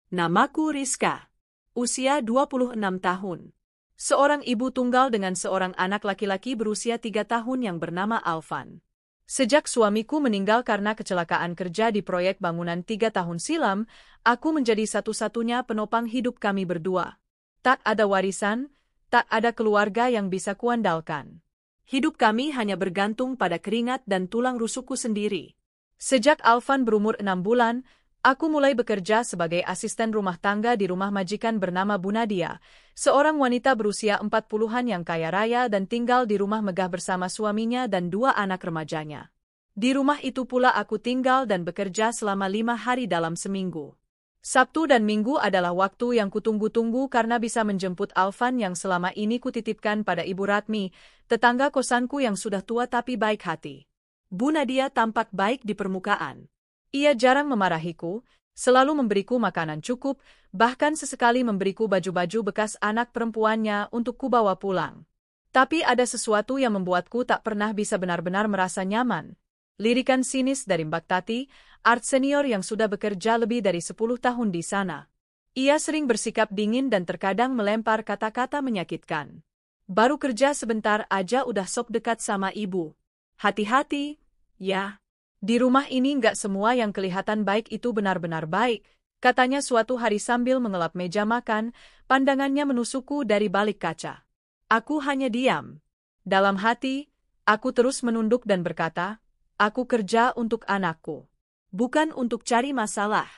Namaku Rizka. Usia 26 tahun. Seorang ibu tunggal dengan seorang anak laki-laki berusia 3 tahun yang bernama Alvan. Sejak suamiku meninggal karena kecelakaan kerja di proyek bangunan 3 tahun silam, aku menjadi satu-satunya penopang hidup kami berdua. Tak ada warisan, tak ada keluarga yang bisa kuandalkan. Hidup kami hanya bergantung pada keringat dan tulang rusukku sendiri. Sejak Alvan berumur 6 bulan, aku mulai bekerja sebagai asisten rumah tangga di rumah majikan bernama Bu Nadia, seorang wanita berusia 40-an yang kaya raya dan tinggal di rumah megah bersama suaminya dan 2 anak remajanya. Di rumah itu pula aku tinggal dan bekerja selama 5 hari dalam seminggu. Sabtu dan Minggu adalah waktu yang kutunggu-tunggu karena bisa menjemput Alvan yang selama ini kutitipkan pada Ibu Ratmi, tetangga kosanku yang sudah tua tapi baik hati. Bu Nadia tampak baik di permukaan. Ia jarang memarahiku, selalu memberiku makanan cukup, bahkan sesekali memberiku baju-baju bekas anak perempuannya untuk kubawa pulang. Tapi ada sesuatu yang membuatku tak pernah bisa benar-benar merasa nyaman. Lirikan sinis dari Mbak Tati, art senior yang sudah bekerja lebih dari 10 tahun di sana. Ia sering bersikap dingin dan terkadang melempar kata-kata menyakitkan. Baru kerja sebentar aja udah sok dekat sama ibu. Hati-hati, ya. Di rumah ini nggak semua yang kelihatan baik itu benar-benar baik, katanya suatu hari sambil mengelap meja makan, pandangannya menusukku dari balik kaca. Aku hanya diam. Dalam hati, aku terus menunduk dan berkata, aku kerja untuk anakku, bukan untuk cari masalah.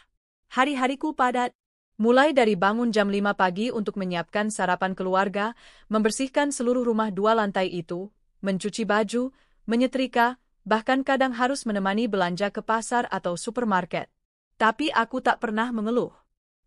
Hari-hariku padat, mulai dari bangun jam 5 pagi untuk menyiapkan sarapan keluarga, membersihkan seluruh rumah 2 lantai itu, mencuci baju, menyetrika, bahkan kadang harus menemani belanja ke pasar atau supermarket. Tapi aku tak pernah mengeluh.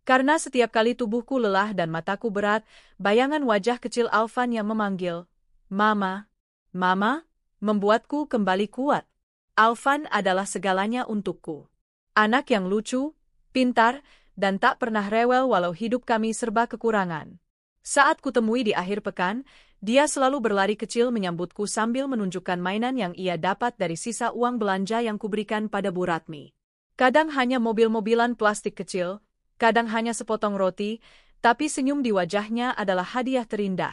Karena setiap kali tubuhku lelah dan mataku berat, bayangan wajah kecil Alvan yang memanggil, Mama, Mama, membuatku kembali kuat. Alvan adalah segalanya untukku. Anak yang lucu, pintar, dan tak pernah rewel walau hidup kami serba kekurangan. Saat kutemui di akhir pekan, dia selalu berlari kecil menyambutku sambil menunjukkan mainan yang ia dapat dari sisa uang belanja yang kuberikan pada Bu Ratmi. Kadang hanya mobil-mobilan plastik kecil, kadang hanya sepotong roti, tapi senyum di wajahnya adalah hadiah terindah.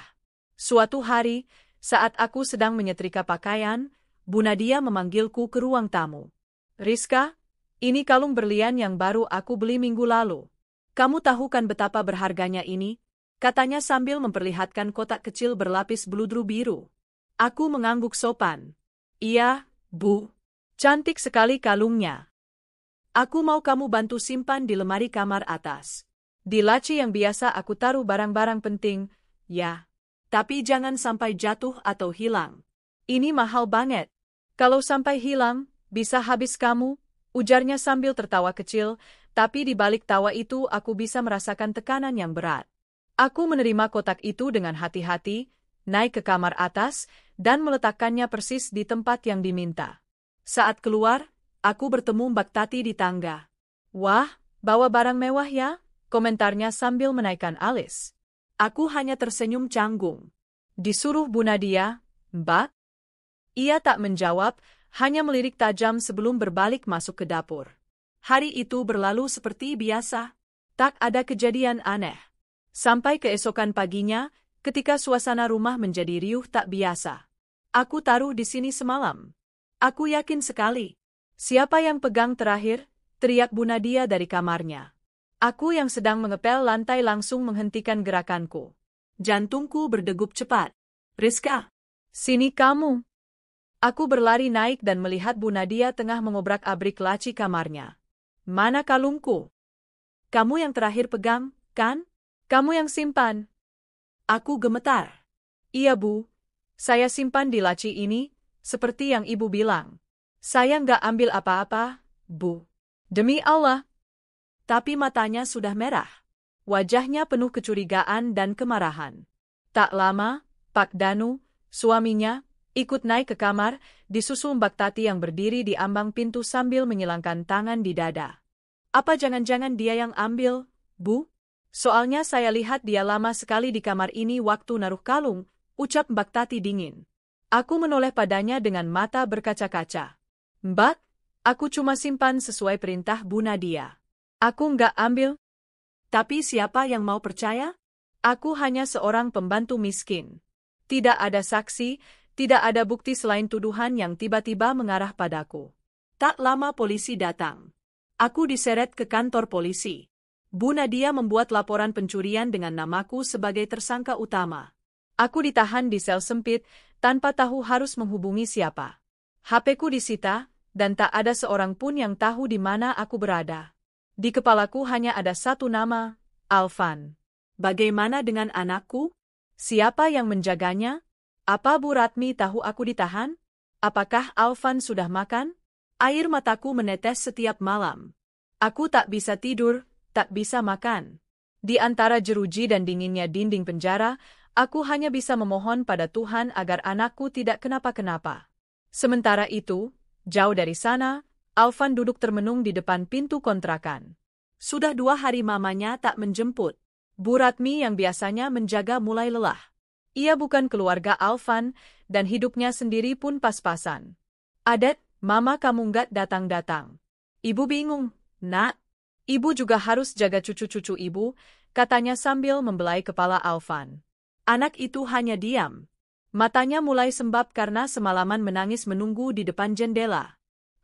Suatu hari, saat aku sedang menyetrika pakaian, Bu Nadia memanggilku ke ruang tamu. Rizka, ini kalung berlian yang baru aku beli minggu lalu. Kamu tahu kan betapa berharganya ini? Katanya sambil memperlihatkan kotak kecil berlapis bludru biru. Aku mengangguk sopan. Iya, Bu. Cantik sekali kalungnya. Aku mau kamu bantu simpan di lemari kamar atas. Di laci yang biasa aku taruh barang-barang penting, ya. Tapi jangan sampai jatuh atau hilang. Ini mahal banget. Kalau sampai hilang, bisa habis kamu, ujarnya sambil tertawa kecil, tapi di balik tawa itu aku bisa merasakan tekanan yang berat. Aku menerima kotak itu dengan hati-hati, naik ke kamar atas, dan meletakkannya persis di tempat yang diminta. Saat keluar, aku bertemu Mbak Tati di tangga. Wah, bawa barang mewah ya? Komentarnya sambil menaikkan alis. Aku hanya tersenyum canggung. Disuruh Bu Nadia, Mbak? Ia tak menjawab, hanya melirik tajam sebelum berbalik masuk ke dapur. Hari itu berlalu seperti biasa. Tak ada kejadian aneh. Sampai keesokan paginya, ketika suasana rumah menjadi riuh tak biasa. Aku taruh di sini semalam. Aku yakin sekali. Siapa yang pegang terakhir? Teriak Bu Nadia dari kamarnya. Aku yang sedang mengepel lantai langsung menghentikan gerakanku. Jantungku berdegup cepat. Rizka, sini kamu. Aku berlari naik dan melihat Bu Nadia tengah mengobrak-abrik laci kamarnya. Mana kalungku? Kamu yang terakhir pegang, kan? Kamu yang simpan. Aku gemetar. Iya, Bu. Saya simpan di laci ini, seperti yang Ibu bilang. Saya nggak ambil apa-apa, Bu. Demi Allah. Tapi matanya sudah merah. Wajahnya penuh kecurigaan dan kemarahan. Tak lama, Pak Danu, suaminya, ikut naik ke kamar, disusul Mbak Tati yang berdiri di ambang pintu sambil menyilangkan tangan di dada. Apa jangan-jangan dia yang ambil, Bu? Soalnya saya lihat dia lama sekali di kamar ini waktu naruh kalung, ucap Mbak Tati dingin. Aku menoleh padanya dengan mata berkaca-kaca. Mbak, aku cuma simpan sesuai perintah Bu Nadia. Aku nggak ambil. Tapi siapa yang mau percaya? Aku hanya seorang pembantu miskin. Tidak ada saksi, tidak ada bukti selain tuduhan yang tiba-tiba mengarah padaku. Tak lama polisi datang. Aku diseret ke kantor polisi. Bu Nadia membuat laporan pencurian dengan namaku sebagai tersangka utama. Aku ditahan di sel sempit, tanpa tahu harus menghubungi siapa. HP-ku disita, dan tak ada seorang pun yang tahu di mana aku berada. Di kepalaku hanya ada satu nama, Alvan. Bagaimana dengan anakku? Siapa yang menjaganya? Apa Bu Ratmi tahu aku ditahan? Apakah Alvan sudah makan? Air mataku menetes setiap malam. Aku tak bisa tidur, tak bisa makan. Di antara jeruji dan dinginnya dinding penjara, aku hanya bisa memohon pada Tuhan agar anakku tidak kenapa-kenapa. Sementara itu, jauh dari sana, Alvan duduk termenung di depan pintu kontrakan. Sudah 2 hari mamanya tak menjemput. Bu Ratmi yang biasanya menjaga mulai lelah. Ia bukan keluarga Alvan, dan hidupnya sendiri pun pas-pasan. Adet, mama kamu nggak datang-datang. Ibu bingung, nak. Ibu juga harus jaga cucu-cucu ibu, katanya sambil membelai kepala Alvan. Anak itu hanya diam. Matanya mulai sembab karena semalaman menangis menunggu di depan jendela.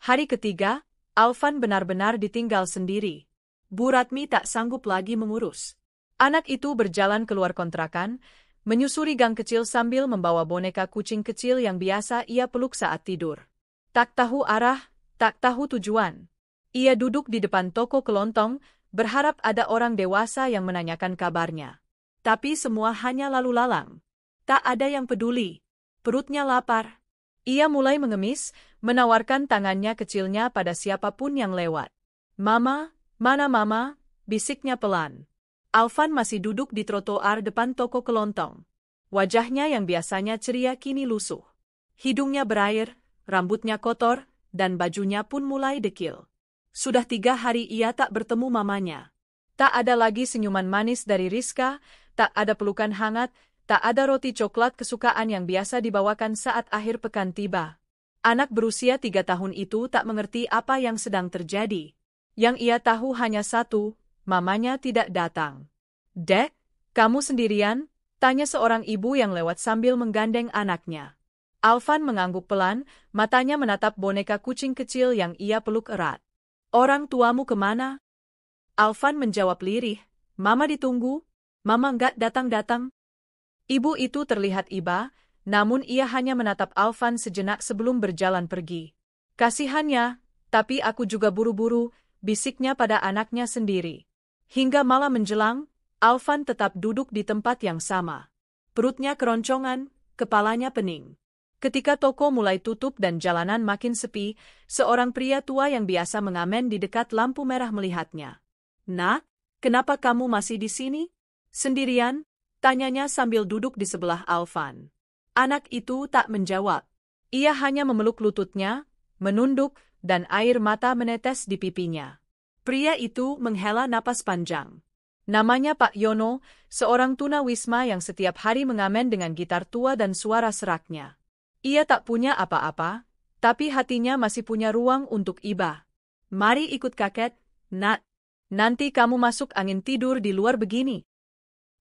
Hari ketiga, Alvan benar-benar ditinggal sendiri. Bu Ratmi tak sanggup lagi mengurus. Anak itu berjalan keluar kontrakan, menyusuri gang kecil sambil membawa boneka kucing kecil yang biasa ia peluk saat tidur. Tak tahu arah, tak tahu tujuan. Ia duduk di depan toko kelontong, berharap ada orang dewasa yang menanyakan kabarnya. Tapi semua hanya lalu lalang. Tak ada yang peduli. Perutnya lapar. Ia mulai mengemis, menawarkan tangannya kecilnya pada siapapun yang lewat. Mama, mana mama? Bisiknya pelan. Alvan masih duduk di trotoar depan toko kelontong. Wajahnya yang biasanya ceria kini lusuh. Hidungnya berair, rambutnya kotor, dan bajunya pun mulai dekil. Sudah 3 hari ia tak bertemu mamanya. Tak ada lagi senyuman manis dari Rizka, tak ada pelukan hangat, tak ada roti coklat kesukaan yang biasa dibawakan saat akhir pekan tiba. Anak berusia 3 tahun itu tak mengerti apa yang sedang terjadi. Yang ia tahu hanya satu, mamanya tidak datang. Dek, kamu sendirian? Tanya seorang ibu yang lewat sambil menggandeng anaknya. Alvan mengangguk pelan, matanya menatap boneka kucing kecil yang ia peluk erat. Orang tuamu kemana? Alvan menjawab lirih, Mama ditunggu, Mama nggak datang-datang. Ibu itu terlihat iba, namun ia hanya menatap Alvan sejenak sebelum berjalan pergi. Kasihannya, tapi aku juga buru-buru, bisiknya pada anaknya sendiri. Hingga malam menjelang, Alvan tetap duduk di tempat yang sama. Perutnya keroncongan, kepalanya pening. Ketika toko mulai tutup dan jalanan makin sepi, seorang pria tua yang biasa mengamen di dekat lampu merah melihatnya. Nak, kenapa kamu masih di sini? Sendirian? Tanyanya sambil duduk di sebelah Alvan. Anak itu tak menjawab. Ia hanya memeluk lututnya, menunduk, dan air mata menetes di pipinya. Pria itu menghela napas panjang. Namanya Pak Yono, seorang tunawisma yang setiap hari mengamen dengan gitar tua dan suara seraknya. Ia tak punya apa-apa, tapi hatinya masih punya ruang untuk iba. Mari ikut kakek, nak. Nanti kamu masuk angin tidur di luar begini.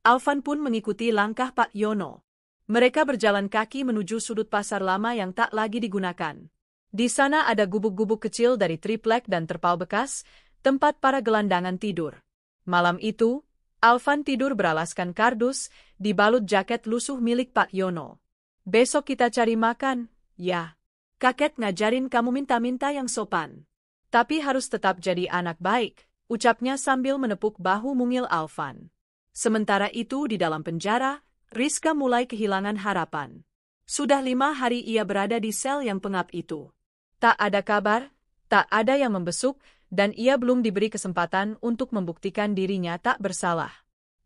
Alvan pun mengikuti langkah Pak Yono. Mereka berjalan kaki menuju sudut pasar lama yang tak lagi digunakan. Di sana ada gubuk-gubuk kecil dari triplek dan terpal bekas, tempat para gelandangan tidur. Malam itu, Alvan tidur beralaskan kardus, dibalut jaket lusuh milik Pak Yono. Besok kita cari makan, ya. Kakek ngajarin kamu minta-minta yang sopan. Tapi harus tetap jadi anak baik, ucapnya sambil menepuk bahu mungil Alvan. Sementara itu di dalam penjara, Rizka mulai kehilangan harapan. Sudah 5 hari ia berada di sel yang pengap itu. Tak ada kabar, tak ada yang membesuk, dan ia belum diberi kesempatan untuk membuktikan dirinya tak bersalah.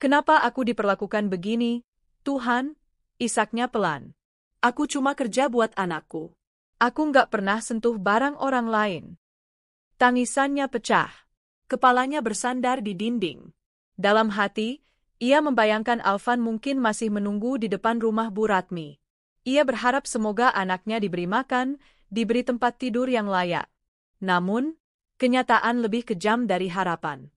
Kenapa aku diperlakukan begini, Tuhan? Isaknya pelan. Aku cuma kerja buat anakku. Aku nggak pernah sentuh barang orang lain. Tangisannya pecah. Kepalanya bersandar di dinding. Dalam hati, ia membayangkan Alvan mungkin masih menunggu di depan rumah Bu Ratmi. Ia berharap semoga anaknya diberi makan, diberi tempat tidur yang layak. Namun, kenyataan lebih kejam dari harapan.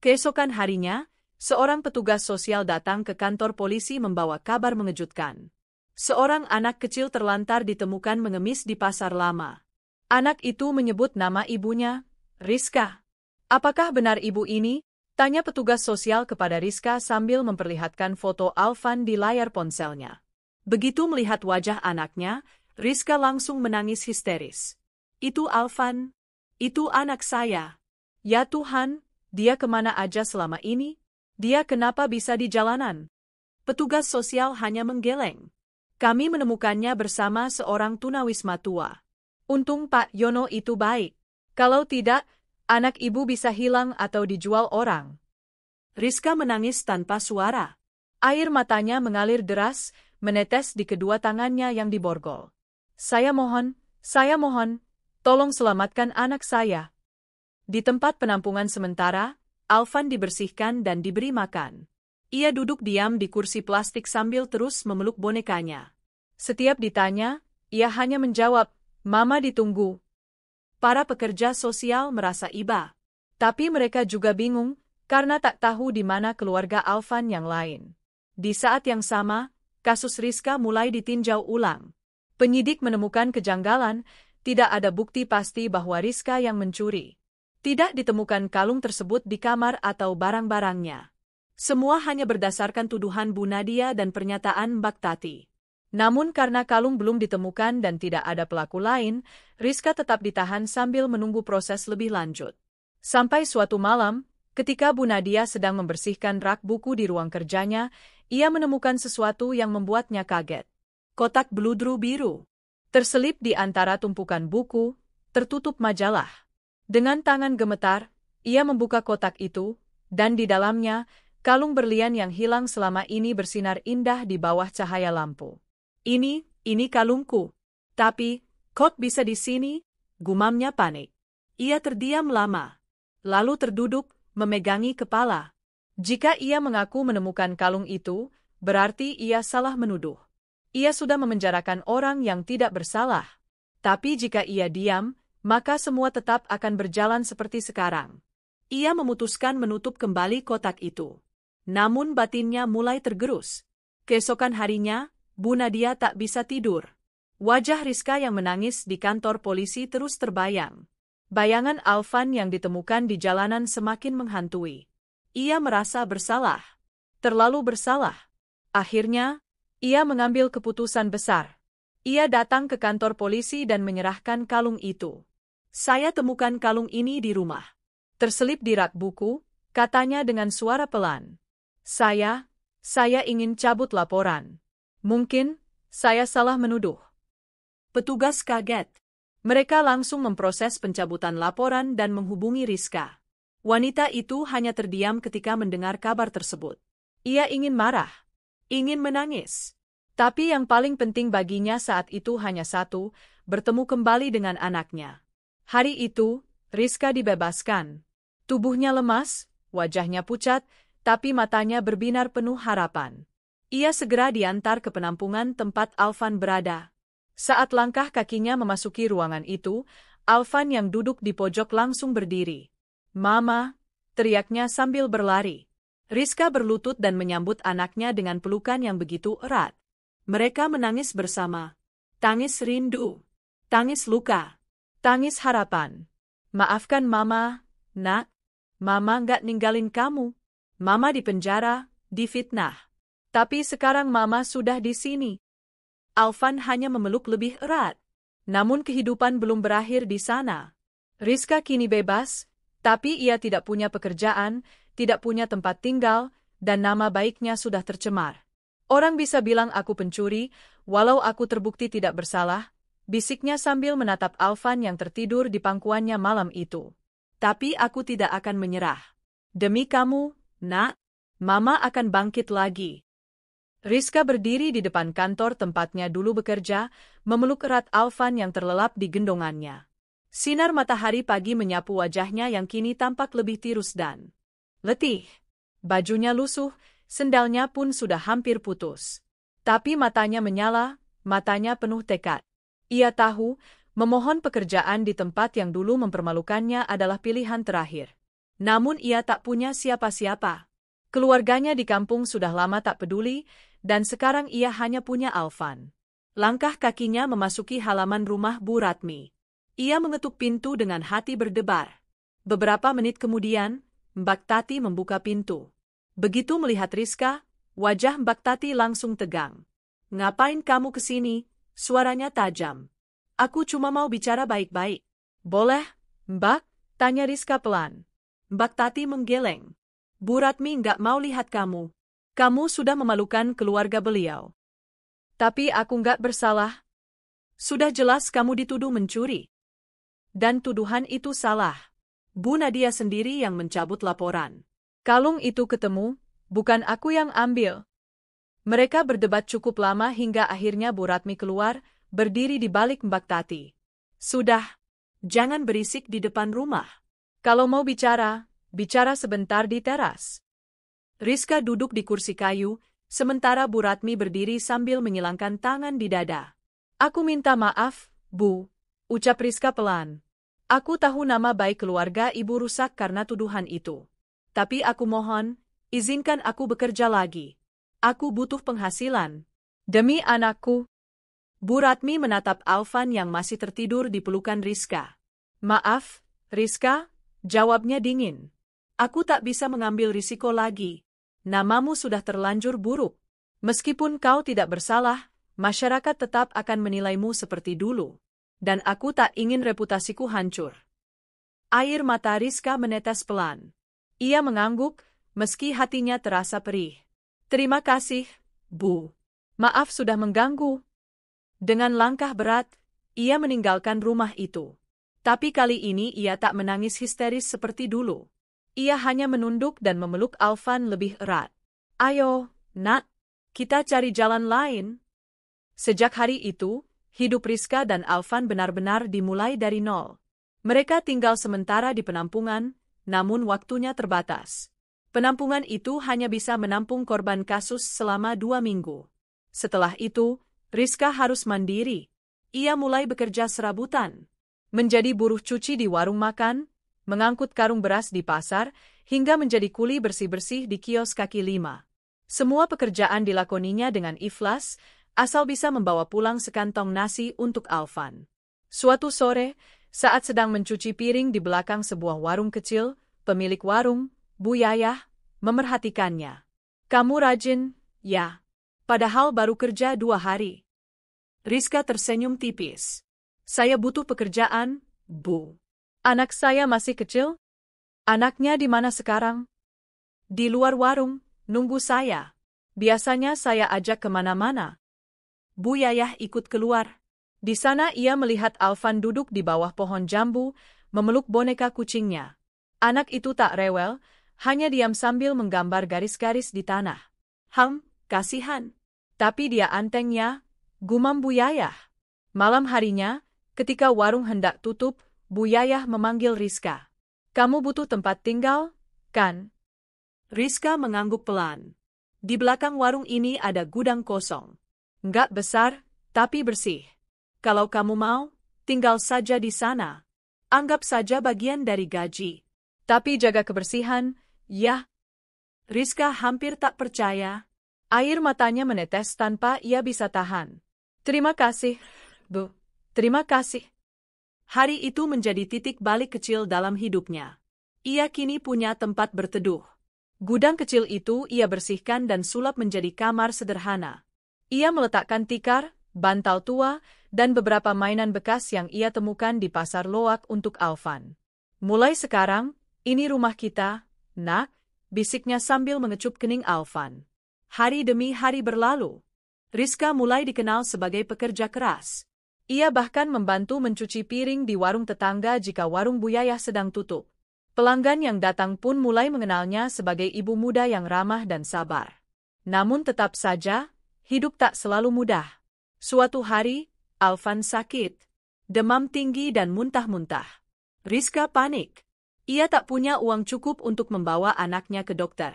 Keesokan harinya, seorang petugas sosial datang ke kantor polisi membawa kabar mengejutkan. Seorang anak kecil terlantar ditemukan mengemis di pasar lama. Anak itu menyebut nama ibunya, Rizka. Apakah benar ibu ini? Tanya petugas sosial kepada Rizka sambil memperlihatkan foto Alvan di layar ponselnya. Begitu melihat wajah anaknya, Rizka langsung menangis histeris. Itu Alvan. Itu anak saya. Ya Tuhan, dia kemana aja selama ini? Dia kenapa bisa di jalanan? Petugas sosial hanya menggeleng. Kami menemukannya bersama seorang tunawisma tua. Untung Pak Yono itu baik. Kalau tidak, anak ibu bisa hilang atau dijual orang. Rizka menangis tanpa suara. Air matanya mengalir deras, menetes di kedua tangannya yang diborgol. Saya mohon, tolong selamatkan anak saya. Di tempat penampungan sementara, Alvan dibersihkan dan diberi makan. Ia duduk diam di kursi plastik sambil terus memeluk bonekanya. Setiap ditanya, ia hanya menjawab, "Mama ditunggu." Para pekerja sosial merasa iba. Tapi mereka juga bingung, karena tak tahu di mana keluarga Alvan yang lain. Di saat yang sama, kasus Rizka mulai ditinjau ulang. Penyidik menemukan kejanggalan, tidak ada bukti pasti bahwa Rizka yang mencuri. Tidak ditemukan kalung tersebut di kamar atau barang-barangnya. Semua hanya berdasarkan tuduhan Bu Nadia dan pernyataan Mbak Tati. Namun karena kalung belum ditemukan dan tidak ada pelaku lain, Rizka tetap ditahan sambil menunggu proses lebih lanjut. Sampai suatu malam, ketika Bu Nadia sedang membersihkan rak buku di ruang kerjanya, ia menemukan sesuatu yang membuatnya kaget. Kotak beludru biru. Terselip di antara tumpukan buku, tertutup majalah. Dengan tangan gemetar, ia membuka kotak itu, dan di dalamnya, kalung berlian yang hilang selama ini bersinar indah di bawah cahaya lampu. Ini kalungku. Tapi, kok bisa di sini? Gumamnya panik. Ia terdiam lama. Lalu terduduk, memegangi kepala. Jika ia mengaku menemukan kalung itu, berarti ia salah menuduh. Ia sudah memenjarakan orang yang tidak bersalah. Tapi jika ia diam, maka semua tetap akan berjalan seperti sekarang. Ia memutuskan menutup kembali kotak itu. Namun batinnya mulai tergerus. Keesokan harinya, Bu Nadia tak bisa tidur. Wajah Rizka yang menangis di kantor polisi terus terbayang. Bayangan Alvan yang ditemukan di jalanan semakin menghantui. Ia merasa bersalah. Terlalu bersalah. Akhirnya, ia mengambil keputusan besar. Ia datang ke kantor polisi dan menyerahkan kalung itu. Saya temukan kalung ini di rumah. Terselip di rak buku, katanya dengan suara pelan. Saya ingin cabut laporan. Mungkin, saya salah menuduh. Petugas kaget. Mereka langsung memproses pencabutan laporan dan menghubungi Rizka. Wanita itu hanya terdiam ketika mendengar kabar tersebut. Ia ingin marah, ingin menangis. Tapi yang paling penting baginya saat itu hanya satu, bertemu kembali dengan anaknya. Hari itu, Rizka dibebaskan. Tubuhnya lemas, wajahnya pucat, tapi matanya berbinar penuh harapan. Ia segera diantar ke penampungan tempat Alvan berada. Saat langkah kakinya memasuki ruangan itu, Alvan yang duduk di pojok langsung berdiri. "Mama!" teriaknya sambil berlari. Rizka berlutut dan menyambut anaknya dengan pelukan yang begitu erat. Mereka menangis bersama. Tangis rindu, tangis luka, tangis harapan. "Maafkan Mama, Nak. Mama nggak ninggalin kamu. Mama di penjara, difitnah. Tapi sekarang Mama sudah di sini." Alvan hanya memeluk lebih erat. Namun kehidupan belum berakhir di sana. Rizka kini bebas, tapi ia tidak punya pekerjaan, tidak punya tempat tinggal, dan nama baiknya sudah tercemar. "Orang bisa bilang aku pencuri, walau aku terbukti tidak bersalah," bisiknya sambil menatap Alvan yang tertidur di pangkuannya malam itu. "Tapi aku tidak akan menyerah. Demi kamu, Nak, Mama akan bangkit lagi." Rizka berdiri di depan kantor tempatnya dulu bekerja, memeluk erat Alvan yang terlelap di gendongannya. Sinar matahari pagi menyapu wajahnya yang kini tampak lebih tirus dan letih. Bajunya lusuh, sendalnya pun sudah hampir putus. Tapi matanya menyala, matanya penuh tekad. Ia tahu, memohon pekerjaan di tempat yang dulu mempermalukannya adalah pilihan terakhir. Namun ia tak punya siapa-siapa. Keluarganya di kampung sudah lama tak peduli, dan sekarang ia hanya punya Alvan. Langkah kakinya memasuki halaman rumah Bu Ratmi. Ia mengetuk pintu dengan hati berdebar. Beberapa menit kemudian, Mbak Tati membuka pintu. Begitu melihat Rizka, wajah Mbak Tati langsung tegang. "Ngapain kamu kesini?" Suaranya tajam. "Aku cuma mau bicara baik-baik." "Boleh, Mbak?" tanya Rizka pelan. Mbak Tati menggeleng. "Bu Ratmi nggak mau lihat kamu. Kamu sudah memalukan keluarga beliau." "Tapi aku nggak bersalah. Sudah jelas kamu dituduh mencuri. Dan tuduhan itu salah." Bu Nadia sendiri yang mencabut laporan. "Kalung itu ketemu, bukan aku yang ambil." Mereka berdebat cukup lama hingga akhirnya Bu Ratmi keluar, berdiri di balik Mbak Tati. "Sudah, jangan berisik di depan rumah. Kalau mau bicara, bicara sebentar di teras." Rizka duduk di kursi kayu, sementara Bu Ratmi berdiri sambil menyilangkan tangan di dada. "Aku minta maaf, Bu," ucap Rizka pelan. "Aku tahu nama baik keluarga ibu rusak karena tuduhan itu. Tapi aku mohon, izinkan aku bekerja lagi. Aku butuh penghasilan. Demi anakku." Bu Ratmi menatap Alvan yang masih tertidur di pelukan Rizka. "Maaf, Rizka," jawabnya dingin. "Aku tak bisa mengambil risiko lagi. Namamu sudah terlanjur buruk. Meskipun kau tidak bersalah, masyarakat tetap akan menilaimu seperti dulu. Dan aku tak ingin reputasiku hancur." Air mata Rizka menetes pelan. Ia mengangguk, meski hatinya terasa perih. "Terima kasih, Bu. Maaf sudah mengganggu." Dengan langkah berat, ia meninggalkan rumah itu. Tapi kali ini ia tak menangis histeris seperti dulu. Ia hanya menunduk dan memeluk Alvan lebih erat. "Ayo, Nak, kita cari jalan lain." Sejak hari itu, hidup Rizka dan Alvan benar-benar dimulai dari nol. Mereka tinggal sementara di penampungan, namun waktunya terbatas. Penampungan itu hanya bisa menampung korban kasus selama 2 minggu. Setelah itu, Rizka harus mandiri. Ia mulai bekerja serabutan. Menjadi buruh cuci di warung makan, mengangkut karung beras di pasar, hingga menjadi kuli bersih-bersih di kios kaki lima. Semua pekerjaan dilakoninya dengan ikhlas, asal bisa membawa pulang sekantong nasi untuk Alvan. Suatu sore, saat sedang mencuci piring di belakang sebuah warung kecil, pemilik warung, Bu Yayah, memerhatikannya. "Kamu rajin, ya? Padahal baru kerja 2 hari." Rizka tersenyum tipis. "Saya butuh pekerjaan, Bu. Anak saya masih kecil." "Anaknya di mana sekarang?" "Di luar warung, nunggu saya. Biasanya saya ajak kemana-mana." Bu Yayah ikut keluar. Di sana ia melihat Alvan duduk di bawah pohon jambu, memeluk boneka kucingnya. Anak itu tak rewel, hanya diam sambil menggambar garis-garis di tanah. Kasihan. Tapi dia antengnya," gumam Bu Yayah. Malam harinya, ketika warung hendak tutup, Bu Yayah memanggil Rizka. "Kamu butuh tempat tinggal, kan?" Rizka mengangguk pelan. "Di belakang warung ini ada gudang kosong. Nggak besar, tapi bersih. Kalau kamu mau, tinggal saja di sana. Anggap saja bagian dari gaji. Tapi jaga kebersihan, ya." Rizka hampir tak percaya. Air matanya menetes tanpa ia bisa tahan. "Terima kasih, Bu. Terima kasih." Hari itu menjadi titik balik kecil dalam hidupnya. Ia kini punya tempat berteduh. Gudang kecil itu ia bersihkan dan sulap menjadi kamar sederhana. Ia meletakkan tikar, bantal tua, dan beberapa mainan bekas yang ia temukan di pasar loak untuk Alvan. "Mulai sekarang, ini rumah kita, Nak," bisiknya sambil mengecup kening Alvan. Hari demi hari berlalu. Rizka mulai dikenal sebagai pekerja keras. Ia bahkan membantu mencuci piring di warung tetangga jika warung Bu Yayah sedang tutup. Pelanggan yang datang pun mulai mengenalnya sebagai ibu muda yang ramah dan sabar. Namun tetap saja, hidup tak selalu mudah. Suatu hari, Alvan sakit. Demam tinggi dan muntah-muntah. Rizka panik. Ia tak punya uang cukup untuk membawa anaknya ke dokter.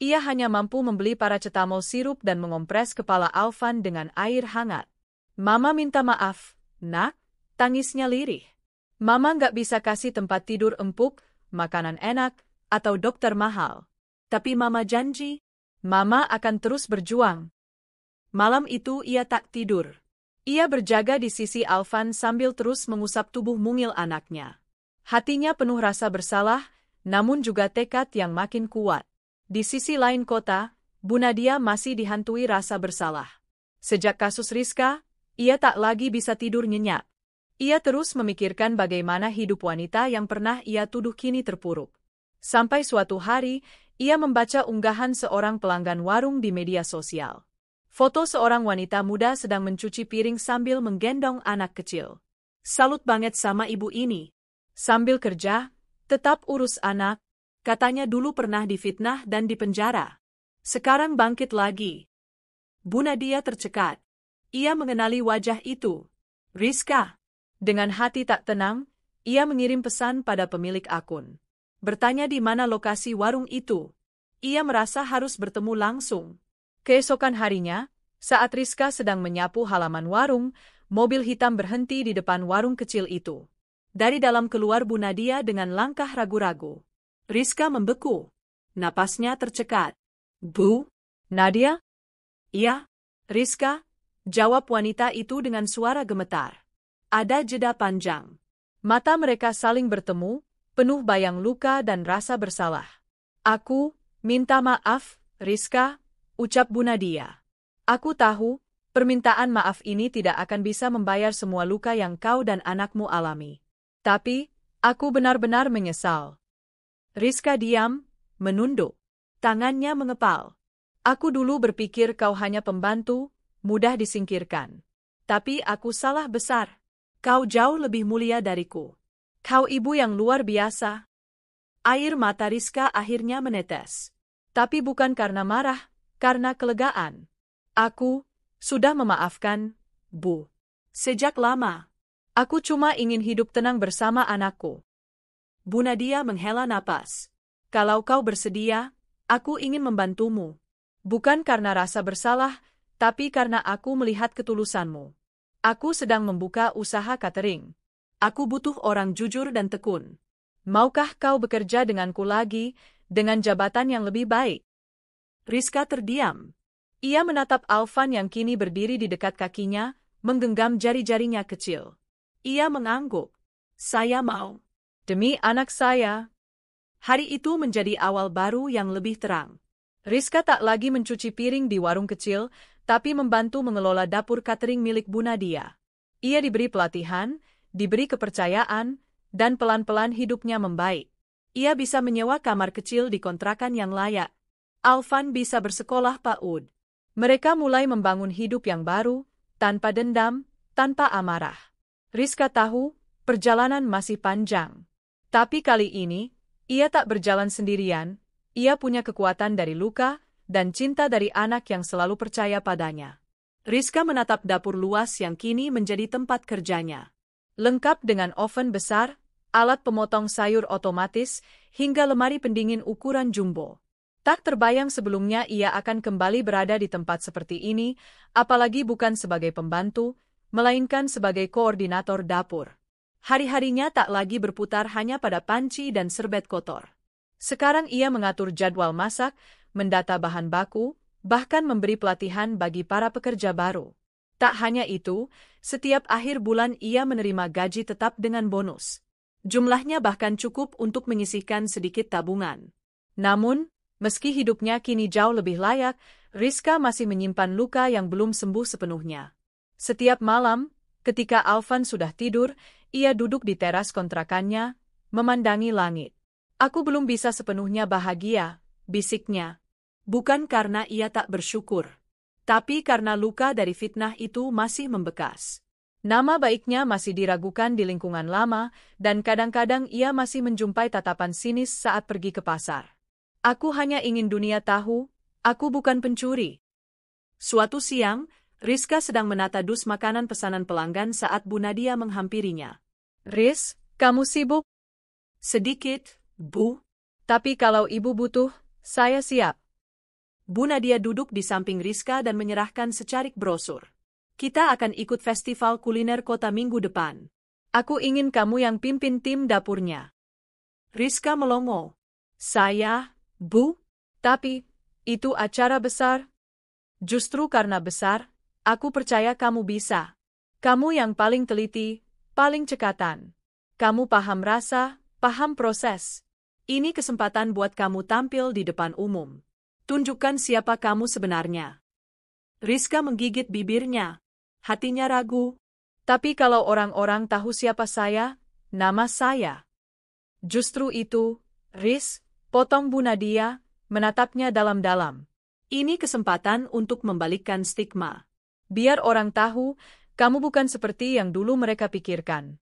Ia hanya mampu membeli paracetamol sirup dan mengompres kepala Alvan dengan air hangat. "Mama minta maaf, Nak," tangisnya lirih. "Mama nggak bisa kasih tempat tidur empuk, makanan enak, atau dokter mahal. Tapi Mama janji, Mama akan terus berjuang. Malam itu ia tak tidur. Ia berjaga di sisi Alvan sambil terus mengusap tubuh mungil anaknya. Hatinya penuh rasa bersalah, namun juga tekad yang makin kuat. Di sisi lain kota, Bu Nadia masih dihantui rasa bersalah. Sejak kasus Rizka, ia tak lagi bisa tidur nyenyak. Ia terus memikirkan bagaimana hidup wanita yang pernah ia tuduh kini terpuruk. Sampai suatu hari, ia membaca unggahan seorang pelanggan warung di media sosial. Foto seorang wanita muda sedang mencuci piring sambil menggendong anak kecil. Salut banget sama ibu ini. Sambil kerja, tetap urus anak. Katanya dulu pernah difitnah dan dipenjara. Sekarang bangkit lagi. Bu Nadia tercekat. Ia mengenali wajah itu. Rizka. Dengan hati tak tenang, ia mengirim pesan pada pemilik akun. Bertanya di mana lokasi warung itu. Ia merasa harus bertemu langsung. Keesokan harinya, saat Rizka sedang menyapu halaman warung, mobil hitam berhenti di depan warung kecil itu. Dari dalam keluar Bu Nadia dengan langkah ragu-ragu. Rizka membeku. Napasnya tercekat. Bu? Nadia? Iya, Rizka, jawab wanita itu dengan suara gemetar. Ada jeda panjang. Mata mereka saling bertemu, penuh bayang luka dan rasa bersalah. Aku minta maaf, Rizka, ucap Bu Nadia. Aku tahu, permintaan maaf ini tidak akan bisa membayar semua luka yang kau dan anakmu alami. Tapi, aku benar-benar menyesal. Rizka diam, menunduk. Tangannya mengepal. Aku dulu berpikir kau hanya pembantu, mudah disingkirkan. Tapi aku salah besar. Kau jauh lebih mulia dariku. Kau ibu yang luar biasa. Air mata Rizka akhirnya menetes. Tapi bukan karena marah, karena kelegaan. Aku sudah memaafkan, Bu. Sejak lama. Aku cuma ingin hidup tenang bersama anakku. Bu Nadia menghela napas. Kalau kau bersedia, aku ingin membantumu. Bukan karena rasa bersalah, tapi karena aku melihat ketulusanmu. Aku sedang membuka usaha catering. Aku butuh orang jujur dan tekun. Maukah kau bekerja denganku lagi, dengan jabatan yang lebih baik? Rizka terdiam. Ia menatap Alvan yang kini berdiri di dekat kakinya, menggenggam jari-jarinya kecil. Ia mengangguk. Saya mau. Demi anak saya. Hari itu menjadi awal baru yang lebih terang. Rizka tak lagi mencuci piring di warung kecil, tapi membantu mengelola dapur catering milik Bu Nadia. Ia diberi pelatihan, diberi kepercayaan, dan pelan-pelan hidupnya membaik. Ia bisa menyewa kamar kecil di kontrakan yang layak. Alvan bisa bersekolah PAUD. Mereka mulai membangun hidup yang baru, tanpa dendam, tanpa amarah. Rizka tahu, perjalanan masih panjang. Tapi kali ini, ia tak berjalan sendirian, ia punya kekuatan dari luka, dan cinta dari anak yang selalu percaya padanya. Rizka menatap dapur luas yang kini menjadi tempat kerjanya. Lengkap dengan oven besar, alat pemotong sayur otomatis, hingga lemari pendingin ukuran jumbo. Tak terbayang sebelumnya ia akan kembali berada di tempat seperti ini, apalagi bukan sebagai pembantu, melainkan sebagai koordinator dapur. Hari-harinya tak lagi berputar hanya pada panci dan serbet kotor. Sekarang ia mengatur jadwal masak, mendata bahan baku, bahkan memberi pelatihan bagi para pekerja baru. Tak hanya itu, setiap akhir bulan ia menerima gaji tetap dengan bonus. Jumlahnya bahkan cukup untuk menyisihkan sedikit tabungan. Namun, meski hidupnya kini jauh lebih layak, Rizka masih menyimpan luka yang belum sembuh sepenuhnya. Setiap malam, ketika Alvan sudah tidur, ia duduk di teras kontrakannya, memandangi langit. Aku belum bisa sepenuhnya bahagia, bisiknya. Bukan karena ia tak bersyukur, tapi karena luka dari fitnah itu masih membekas. Nama baiknya masih diragukan di lingkungan lama, dan kadang-kadang ia masih menjumpai tatapan sinis saat pergi ke pasar. Aku hanya ingin dunia tahu, aku bukan pencuri. Suatu siang, Rizka sedang menata dus makanan pesanan pelanggan saat Bu Nadia menghampirinya. Riz, kamu sibuk? Sedikit, Bu. Tapi kalau ibu butuh, saya siap. Bu Nadia duduk di samping Rizka dan menyerahkan secarik brosur. Kita akan ikut festival kuliner kota minggu depan. Aku ingin kamu yang pimpin tim dapurnya. Rizka melongo. Saya, Bu? Tapi, itu acara besar. Justru karena besar, aku percaya kamu bisa. Kamu yang paling teliti, paling cekatan. Kamu paham rasa, paham proses. Ini kesempatan buat kamu tampil di depan umum. Tunjukkan siapa kamu sebenarnya. Rizka menggigit bibirnya. Hatinya ragu. Tapi kalau orang-orang tahu siapa saya, nama saya. Justru itu, Riz, potong Bu Nadia, menatapnya dalam-dalam. Ini kesempatan untuk membalikkan stigma. Biar orang tahu, kamu bukan seperti yang dulu mereka pikirkan.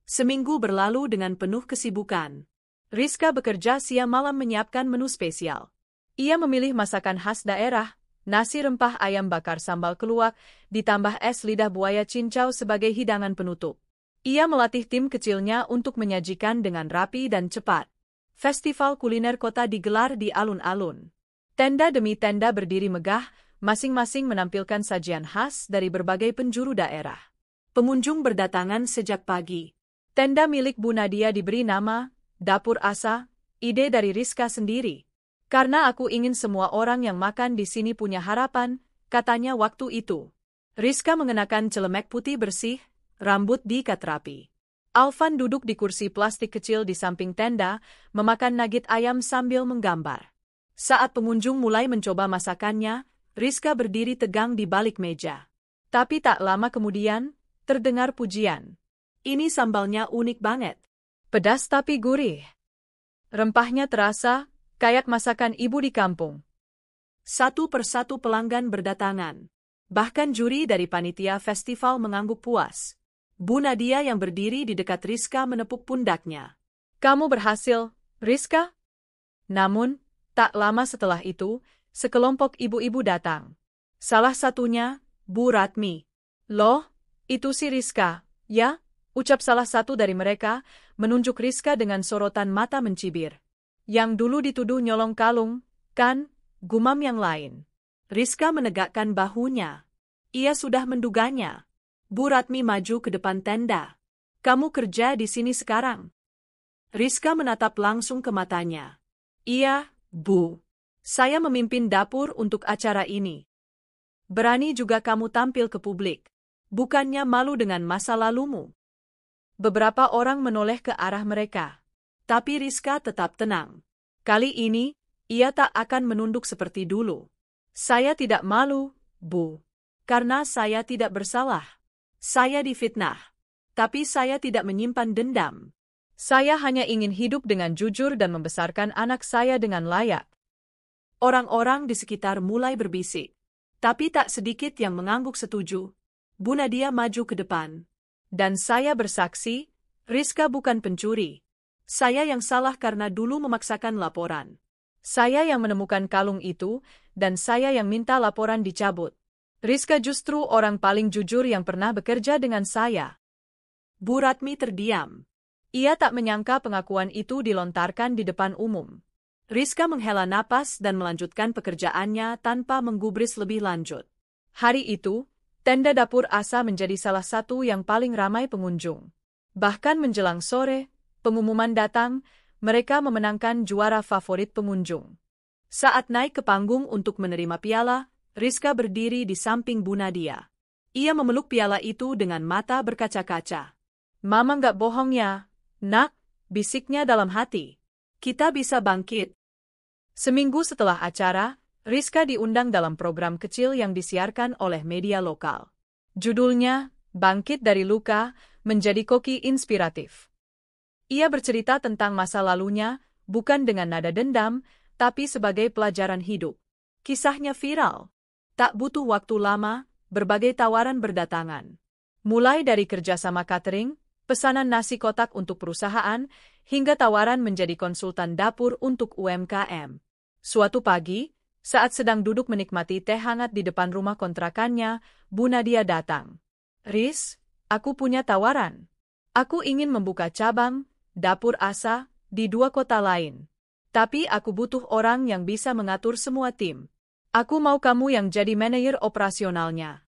Seminggu berlalu dengan penuh kesibukan. Rizka bekerja siang malam menyiapkan menu spesial. Ia memilih masakan khas daerah, nasi rempah ayam bakar sambal keluak, ditambah es lidah buaya cincau sebagai hidangan penutup. Ia melatih tim kecilnya untuk menyajikan dengan rapi dan cepat. Festival kuliner kota digelar di alun-alun. Tenda demi tenda berdiri megah, masing-masing menampilkan sajian khas dari berbagai penjuru daerah. Pengunjung berdatangan sejak pagi. Tenda milik Bu Nadia diberi nama Dapur Asa, ide dari Rizka sendiri. Karena aku ingin semua orang yang makan di sini punya harapan, katanya waktu itu. Rizka mengenakan celemek putih bersih, rambut diikat rapi. Alvan duduk di kursi plastik kecil di samping tenda, memakan nugget ayam sambil menggambar. Saat pengunjung mulai mencoba masakannya, Rizka berdiri tegang di balik meja. Tapi tak lama kemudian, terdengar pujian. Ini sambalnya unik banget. Pedas tapi gurih. Rempahnya terasa, kayak masakan ibu di kampung. Satu persatu pelanggan berdatangan. Bahkan juri dari panitia festival mengangguk puas. Bu Nadia yang berdiri di dekat Rizka menepuk pundaknya. Kamu berhasil, Rizka? Namun, tak lama setelah itu, sekelompok ibu-ibu datang. Salah satunya, Bu Ratmi. Loh, itu si Rizka, ya? Ucap salah satu dari mereka, menunjuk Rizka dengan sorotan mata mencibir. Yang dulu dituduh nyolong kalung, kan? Gumam yang lain. Rizka menegakkan bahunya. Ia sudah menduganya. Bu Ratmi maju ke depan tenda. Kamu kerja di sini sekarang? Rizka menatap langsung ke matanya. Iya, Bu. Saya memimpin dapur untuk acara ini. Berani juga kamu tampil ke publik. Bukannya malu dengan masa lalumu. Beberapa orang menoleh ke arah mereka. Tapi Rizka tetap tenang. Kali ini, ia tak akan menunduk seperti dulu. Saya tidak malu, Bu. Karena saya tidak bersalah. Saya difitnah. Tapi saya tidak menyimpan dendam. Saya hanya ingin hidup dengan jujur dan membesarkan anak saya dengan layak. Orang-orang di sekitar mulai berbisik. Tapi tak sedikit yang mengangguk setuju. Bu Nadia maju ke depan. Dan saya bersaksi, Rizka bukan pencuri. Saya yang salah karena dulu memaksakan laporan. Saya yang menemukan kalung itu, dan saya yang minta laporan dicabut. Rizka justru orang paling jujur yang pernah bekerja dengan saya. Bu Ratmi terdiam. Ia tak menyangka pengakuan itu dilontarkan di depan umum. Rizka menghela napas dan melanjutkan pekerjaannya tanpa menggubris lebih lanjut. Hari itu, tenda dapur Asa menjadi salah satu yang paling ramai pengunjung. Bahkan menjelang sore, pengumuman datang, mereka memenangkan juara favorit pengunjung. Saat naik ke panggung untuk menerima piala, Rizka berdiri di samping Bu Nadia. Ia memeluk piala itu dengan mata berkaca-kaca. Mama nggak bohong ya, nak, bisiknya dalam hati. Kita bisa bangkit. Seminggu setelah acara, Rizka diundang dalam program kecil yang disiarkan oleh media lokal. Judulnya, Bangkit dari Luka, menjadi koki inspiratif. Ia bercerita tentang masa lalunya, bukan dengan nada dendam, tapi sebagai pelajaran hidup. Kisahnya viral. Tak butuh waktu lama, berbagai tawaran berdatangan. Mulai dari kerjasama catering, pesanan nasi kotak untuk perusahaan, hingga tawaran menjadi konsultan dapur untuk UMKM. Suatu pagi, saat sedang duduk menikmati teh hangat di depan rumah kontrakannya, Bu Nadia datang. Riz, aku punya tawaran. Aku ingin membuka cabang, dapur Asa, di 2 kota lain. Tapi aku butuh orang yang bisa mengatur semua tim. Aku mau kamu yang jadi manajer operasionalnya.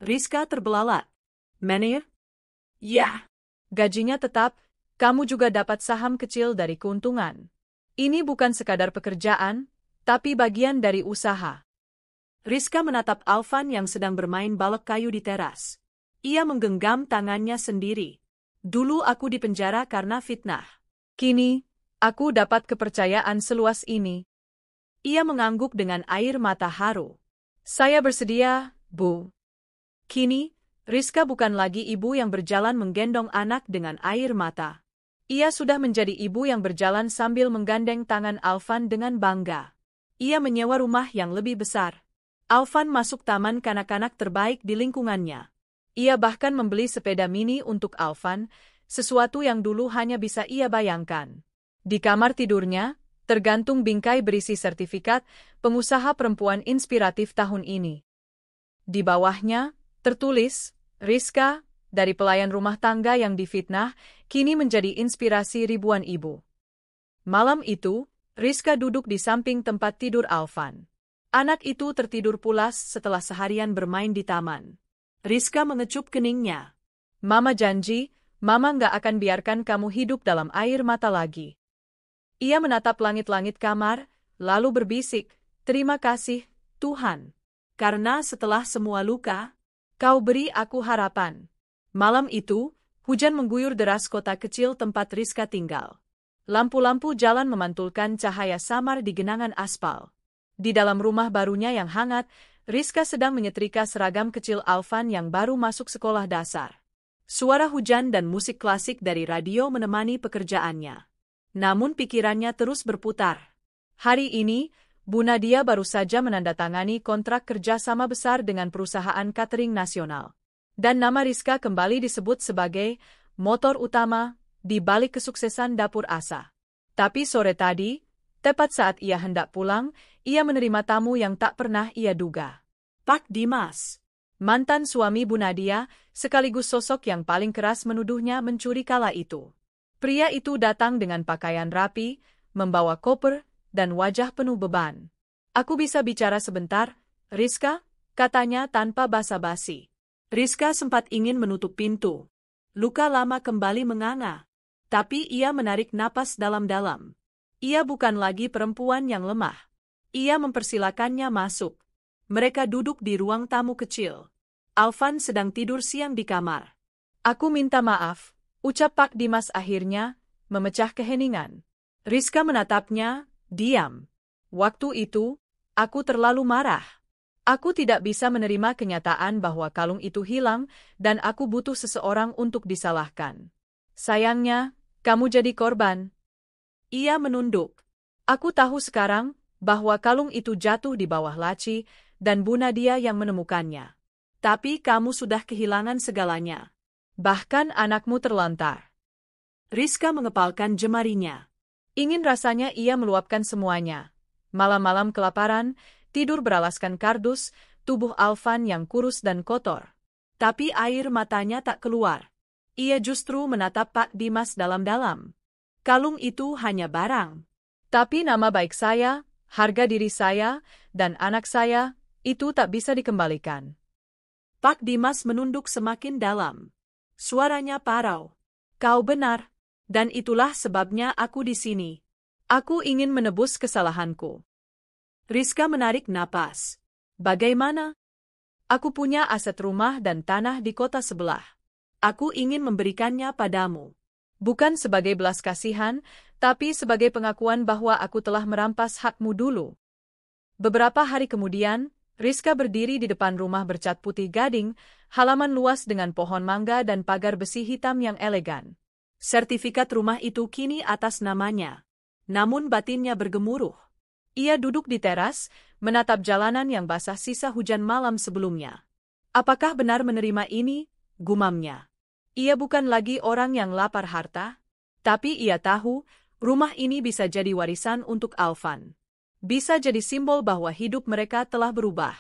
Rizka terbelalak. Manajer? Ya. Gajinya tetap, kamu juga dapat saham kecil dari keuntungan. Ini bukan sekadar pekerjaan, tapi bagian dari usaha. Rizka menatap Alvan yang sedang bermain balok kayu di teras. Ia menggenggam tangannya sendiri. Dulu aku dipenjara karena fitnah. Kini, aku dapat kepercayaan seluas ini. Ia mengangguk dengan air mata haru. Saya bersedia, Bu. Kini, Rizka bukan lagi ibu yang berjalan menggendong anak dengan air mata. Ia sudah menjadi ibu yang berjalan sambil menggandeng tangan Alvan dengan bangga. Ia menyewa rumah yang lebih besar. Alvan masuk taman kanak-kanak terbaik di lingkungannya. Ia bahkan membeli sepeda mini untuk Alvan, sesuatu yang dulu hanya bisa ia bayangkan. Di kamar tidurnya, tergantung bingkai berisi sertifikat pengusaha perempuan inspiratif tahun ini. Di bawahnya, tertulis, Rizka, dari pelayan rumah tangga yang difitnah, kini menjadi inspirasi ribuan ibu. Malam itu, Rizka duduk di samping tempat tidur Alvan. Anak itu tertidur pulas setelah seharian bermain di taman. Rizka mengecup keningnya. Mama janji, Mama nggak akan biarkan kamu hidup dalam air mata lagi. Ia menatap langit-langit kamar, lalu berbisik, terima kasih, Tuhan. Karena setelah semua luka, kau beri aku harapan. Malam itu, hujan mengguyur deras kota kecil tempat Rizka tinggal. Lampu-lampu jalan memantulkan cahaya samar di genangan aspal. Di dalam rumah barunya yang hangat, Rizka sedang menyetrika seragam kecil Alvan yang baru masuk sekolah dasar. Suara hujan dan musik klasik dari radio menemani pekerjaannya. Namun pikirannya terus berputar. Hari ini, Bu Nadia baru saja menandatangani kontrak kerja sama besar dengan perusahaan catering nasional. Dan nama Rizka kembali disebut sebagai motor utama di balik kesuksesan dapur Asa. Tapi sore tadi, tepat saat ia hendak pulang, ia menerima tamu yang tak pernah ia duga. Pak Dimas, mantan suami Bu Nadia, sekaligus sosok yang paling keras menuduhnya mencuri kala itu. Pria itu datang dengan pakaian rapi, membawa koper, dan wajah penuh beban. Aku bisa bicara sebentar, Rizka? Katanya tanpa basa-basi. Rizka sempat ingin menutup pintu. Luka lama kembali menganga. Tapi ia menarik napas dalam-dalam. Ia bukan lagi perempuan yang lemah. Ia mempersilakannya masuk. Mereka duduk di ruang tamu kecil. Alvan sedang tidur siang di kamar. Aku minta maaf, ucap Pak Dimas akhirnya, memecah keheningan. Rizka menatapnya, diam. Waktu itu, aku terlalu marah. Aku tidak bisa menerima kenyataan bahwa kalung itu hilang dan aku butuh seseorang untuk disalahkan. Sayangnya, kamu jadi korban. Ia menunduk. Aku tahu sekarang bahwa kalung itu jatuh di bawah laci dan Bu Nadia yang menemukannya. Tapi kamu sudah kehilangan segalanya. Bahkan anakmu terlantar. Rizka mengepalkan jemarinya. Ingin rasanya ia meluapkan semuanya. Malam-malam kelaparan, tidur beralaskan kardus, tubuh Alvan yang kurus dan kotor. Tapi air matanya tak keluar. Ia justru menatap Pak Dimas dalam-dalam. Kalung itu hanya barang. Tapi nama baik saya, harga diri saya, dan anak saya, itu tak bisa dikembalikan. Pak Dimas menunduk semakin dalam. Suaranya parau. Kau benar, dan itulah sebabnya aku di sini. Aku ingin menebus kesalahanku. Rizka menarik napas. Bagaimana? Aku punya aset rumah dan tanah di kota sebelah. Aku ingin memberikannya padamu. Bukan sebagai belas kasihan, tapi sebagai pengakuan bahwa aku telah merampas hakmu dulu. Beberapa hari kemudian, Rizka berdiri di depan rumah bercat putih gading, halaman luas dengan pohon mangga dan pagar besi hitam yang elegan. Sertifikat rumah itu kini atas namanya. Namun batinnya bergemuruh. Ia duduk di teras, menatap jalanan yang basah sisa hujan malam sebelumnya. Apakah benar menerima ini? Gumamnya. Ia bukan lagi orang yang lapar harta, tapi ia tahu rumah ini bisa jadi warisan untuk Alvan. Bisa jadi simbol bahwa hidup mereka telah berubah.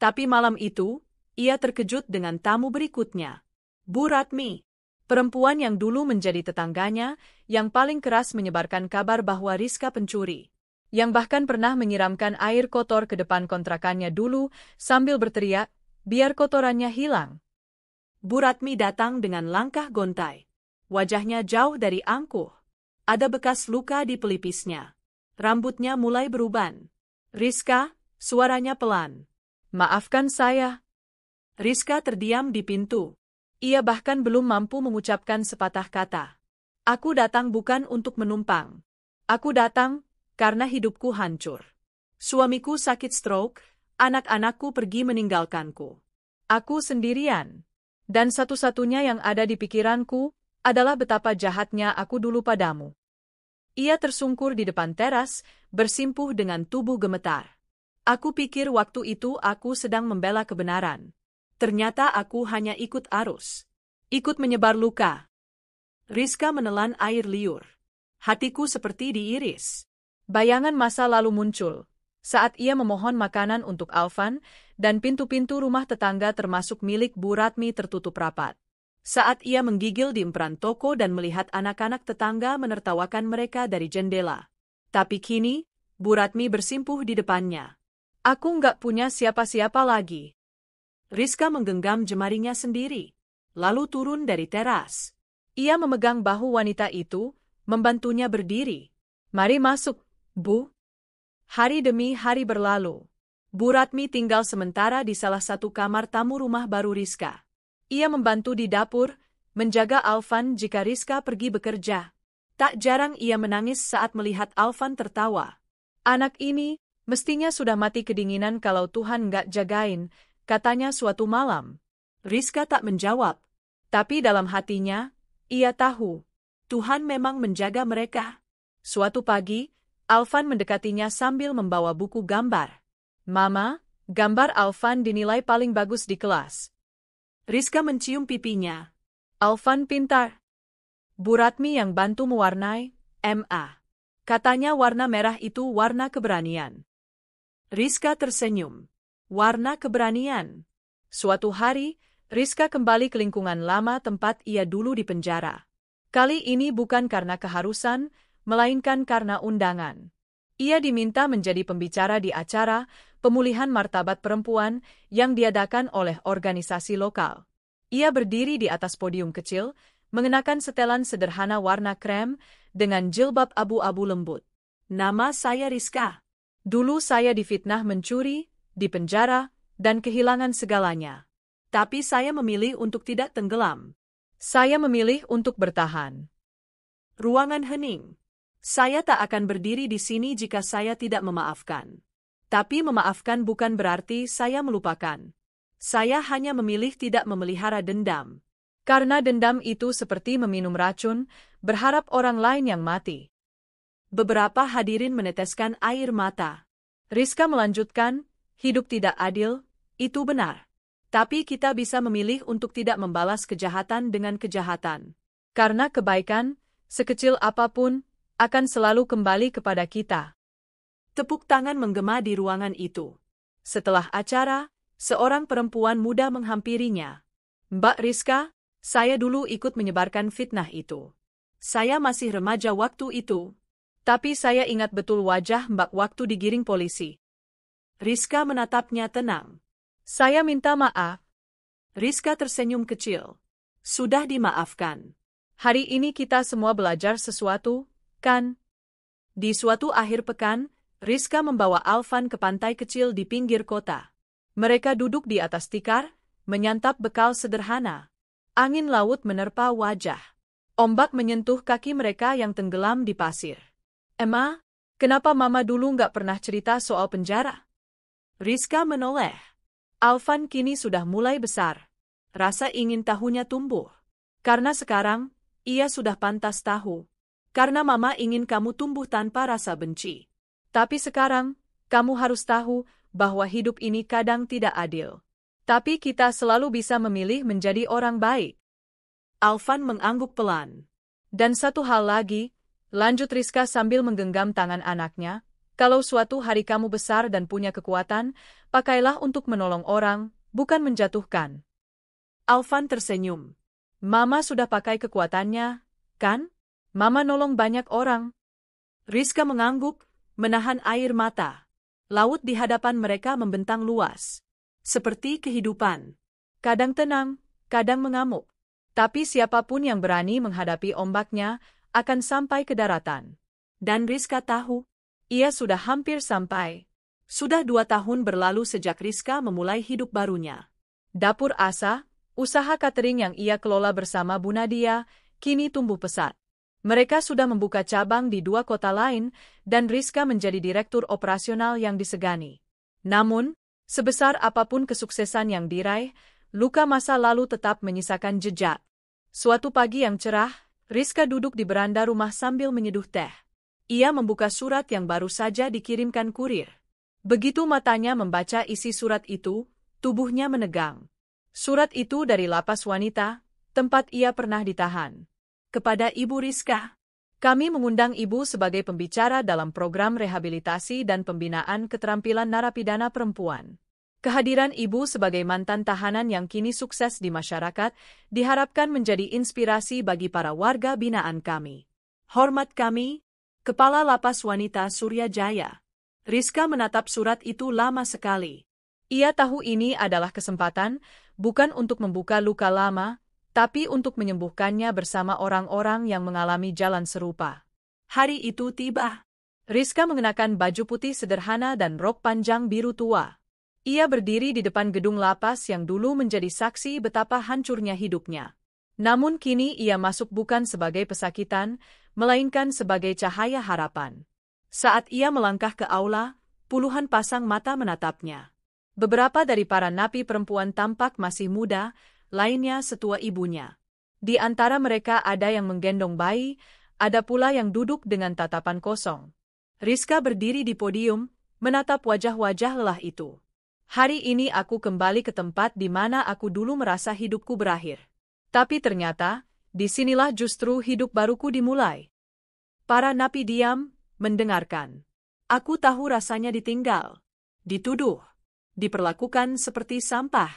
Tapi malam itu, ia terkejut dengan tamu berikutnya. Bu Ratmi, perempuan yang dulu menjadi tetangganya, yang paling keras menyebarkan kabar bahwa Rizka pencuri. Yang bahkan pernah menyiramkan air kotor ke depan kontrakannya dulu sambil berteriak, biar kotorannya hilang. Bu Ratmi datang dengan langkah gontai. Wajahnya jauh dari angkuh. Ada bekas luka di pelipisnya. Rambutnya mulai beruban. Rizka, suaranya pelan. Maafkan saya. Rizka terdiam di pintu. Ia bahkan belum mampu mengucapkan sepatah kata. Aku datang bukan untuk menumpang. Aku datang karena hidupku hancur. Suamiku sakit stroke, anak-anakku pergi meninggalkanku. Aku sendirian. Dan satu-satunya yang ada di pikiranku adalah betapa jahatnya aku dulu padamu. Ia tersungkur di depan teras, bersimpuh dengan tubuh gemetar. Aku pikir waktu itu aku sedang membela kebenaran. Ternyata aku hanya ikut arus. Ikut menyebar luka. Rizka menelan air liur. Hatiku seperti diiris. Bayangan masa lalu muncul. Saat ia memohon makanan untuk Alvan, dan pintu-pintu rumah tetangga termasuk milik Bu Ratmi tertutup rapat. Saat ia menggigil di emperan toko dan melihat anak-anak tetangga menertawakan mereka dari jendela. Tapi kini, Bu Ratmi bersimpuh di depannya. Aku nggak punya siapa-siapa lagi. Rizka menggenggam jemarinya sendiri, lalu turun dari teras. Ia memegang bahu wanita itu, membantunya berdiri. Mari masuk, Bu. Hari demi hari berlalu. Bu Ratmi tinggal sementara di salah satu kamar tamu rumah baru Rizka. Ia membantu di dapur, menjaga Alvan jika Rizka pergi bekerja. Tak jarang ia menangis saat melihat Alvan tertawa. Anak ini, mestinya sudah mati kedinginan kalau Tuhan nggak jagain, katanya suatu malam. Rizka tak menjawab. Tapi dalam hatinya, ia tahu, Tuhan memang menjaga mereka. Suatu pagi, Alvan mendekatinya sambil membawa buku gambar. Mama, gambar Alvan dinilai paling bagus di kelas. Rizka mencium pipinya. Alvan pintar. Bu Ratmi yang bantu mewarnai, M.A. Katanya warna merah itu warna keberanian. Rizka tersenyum. Warna keberanian. Suatu hari, Rizka kembali ke lingkungan lama tempat ia dulu di penjara. Kali ini bukan karena keharusan, melainkan karena undangan. Ia diminta menjadi pembicara di acara pemulihan martabat perempuan yang diadakan oleh organisasi lokal. Ia berdiri di atas podium kecil, mengenakan setelan sederhana warna krem dengan jilbab abu-abu lembut. Nama saya Rizka. Dulu saya difitnah mencuri, dipenjara, dan kehilangan segalanya. Tapi saya memilih untuk tidak tenggelam. Saya memilih untuk bertahan. Ruangan hening. Saya tak akan berdiri di sini jika saya tidak memaafkan. Tapi memaafkan bukan berarti saya melupakan. Saya hanya memilih tidak memelihara dendam. Karena dendam itu seperti meminum racun, berharap orang lain yang mati. Beberapa hadirin meneteskan air mata. Rizka melanjutkan, hidup tidak adil, itu benar. Tapi kita bisa memilih untuk tidak membalas kejahatan dengan kejahatan. Karena kebaikan, sekecil apapun, akan selalu kembali kepada kita. Tepuk tangan menggema di ruangan itu. Setelah acara, seorang perempuan muda menghampirinya. Mbak Rizka, saya dulu ikut menyebarkan fitnah itu. Saya masih remaja waktu itu. Tapi saya ingat betul wajah Mbak waktu digiring polisi. Rizka menatapnya tenang. Saya minta maaf. Rizka tersenyum kecil. Sudah dimaafkan. Hari ini kita semua belajar sesuatu, kan? Di suatu akhir pekan, Rizka membawa Alvan ke pantai kecil di pinggir kota. Mereka duduk di atas tikar, menyantap bekal sederhana. Angin laut menerpa wajah. Ombak menyentuh kaki mereka yang tenggelam di pasir. Emma, kenapa Mama dulu nggak pernah cerita soal penjara? Rizka menoleh. Alvan kini sudah mulai besar. Rasa ingin tahunya tumbuh. Karena sekarang, ia sudah pantas tahu. Karena Mama ingin kamu tumbuh tanpa rasa benci. Tapi sekarang, kamu harus tahu bahwa hidup ini kadang tidak adil. Tapi kita selalu bisa memilih menjadi orang baik. Alvan mengangguk pelan. Dan satu hal lagi, lanjut Rizka sambil menggenggam tangan anaknya, kalau suatu hari kamu besar dan punya kekuatan, pakailah untuk menolong orang, bukan menjatuhkan. Alvan tersenyum. Mama sudah pakai kekuatannya, kan? Mama nolong banyak orang. Rizka mengangguk, menahan air mata. Laut di hadapan mereka membentang luas. Seperti kehidupan. Kadang tenang, kadang mengamuk. Tapi siapapun yang berani menghadapi ombaknya, akan sampai ke daratan. Dan Rizka tahu, ia sudah hampir sampai. Sudah 2 tahun berlalu sejak Rizka memulai hidup barunya. Dapur Asa, usaha catering yang ia kelola bersama Bu Nadia, kini tumbuh pesat. Mereka sudah membuka cabang di 2 kota lain, dan Rizka menjadi direktur operasional yang disegani. Namun, sebesar apapun kesuksesan yang diraih, luka masa lalu tetap menyisakan jejak. Suatu pagi yang cerah, Rizka duduk di beranda rumah sambil menyeduh teh. Ia membuka surat yang baru saja dikirimkan kurir. Begitu matanya membaca isi surat itu, tubuhnya menegang. Surat itu dari lapas wanita, tempat ia pernah ditahan. Kepada Ibu Rizka, kami mengundang Ibu sebagai pembicara dalam program rehabilitasi dan pembinaan keterampilan narapidana perempuan. Kehadiran Ibu sebagai mantan tahanan yang kini sukses di masyarakat diharapkan menjadi inspirasi bagi para warga binaan kami. Hormat kami, Kepala Lapas Wanita Surya Jaya. Rizka menatap surat itu lama sekali. Ia tahu ini adalah kesempatan, bukan untuk membuka luka lama, tapi untuk menyembuhkannya bersama orang-orang yang mengalami jalan serupa. Hari itu tiba. Rizka mengenakan baju putih sederhana dan rok panjang biru tua. Ia berdiri di depan gedung lapas yang dulu menjadi saksi betapa hancurnya hidupnya. Namun kini ia masuk bukan sebagai pesakitan, melainkan sebagai cahaya harapan. Saat ia melangkah ke aula, puluhan pasang mata menatapnya. Beberapa dari para napi perempuan tampak masih muda, lainnya setua ibunya. Di antara mereka ada yang menggendong bayi, ada pula yang duduk dengan tatapan kosong. Rizka berdiri di podium, menatap wajah-wajah lelah itu. Hari ini aku kembali ke tempat di mana aku dulu merasa hidupku berakhir. Tapi ternyata, disinilah justru hidup baruku dimulai. Para napi diam, mendengarkan. Aku tahu rasanya ditinggal, dituduh, diperlakukan seperti sampah.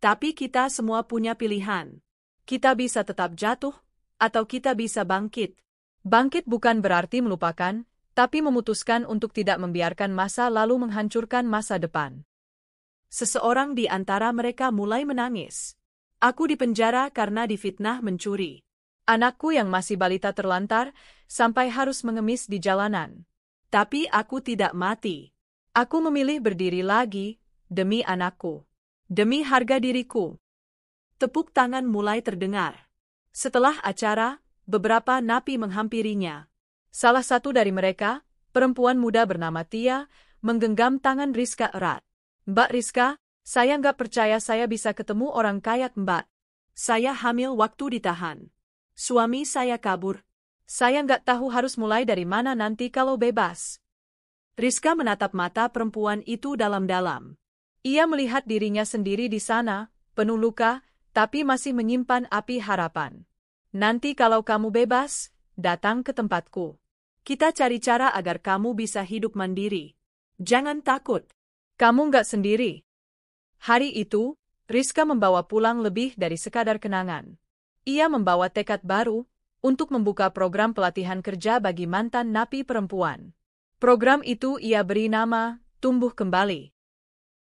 Tapi kita semua punya pilihan. Kita bisa tetap jatuh, atau kita bisa bangkit. Bangkit bukan berarti melupakan, tapi memutuskan untuk tidak membiarkan masa lalu menghancurkan masa depan. Seseorang di antara mereka mulai menangis. Aku dipenjara karena difitnah mencuri. Anakku yang masih balita terlantar, sampai harus mengemis di jalanan. Tapi aku tidak mati. Aku memilih berdiri lagi, demi anakku. Demi harga diriku. Tepuk tangan mulai terdengar. Setelah acara, beberapa napi menghampirinya. Salah satu dari mereka, perempuan muda bernama Tia, menggenggam tangan Rizka erat. Mbak Rizka, saya nggak percaya saya bisa ketemu orang kayak Mbak. Saya hamil waktu ditahan. Suami saya kabur. Saya nggak tahu harus mulai dari mana nanti kalau bebas. Rizka menatap mata perempuan itu dalam-dalam. Ia melihat dirinya sendiri di sana, penuh luka, tapi masih menyimpan api harapan. Nanti kalau kamu bebas, datang ke tempatku. Kita cari cara agar kamu bisa hidup mandiri. Jangan takut. Kamu nggak sendiri. Hari itu, Rizka membawa pulang lebih dari sekadar kenangan. Ia membawa tekad baru untuk membuka program pelatihan kerja bagi mantan napi perempuan. Program itu ia beri nama Tumbuh Kembali.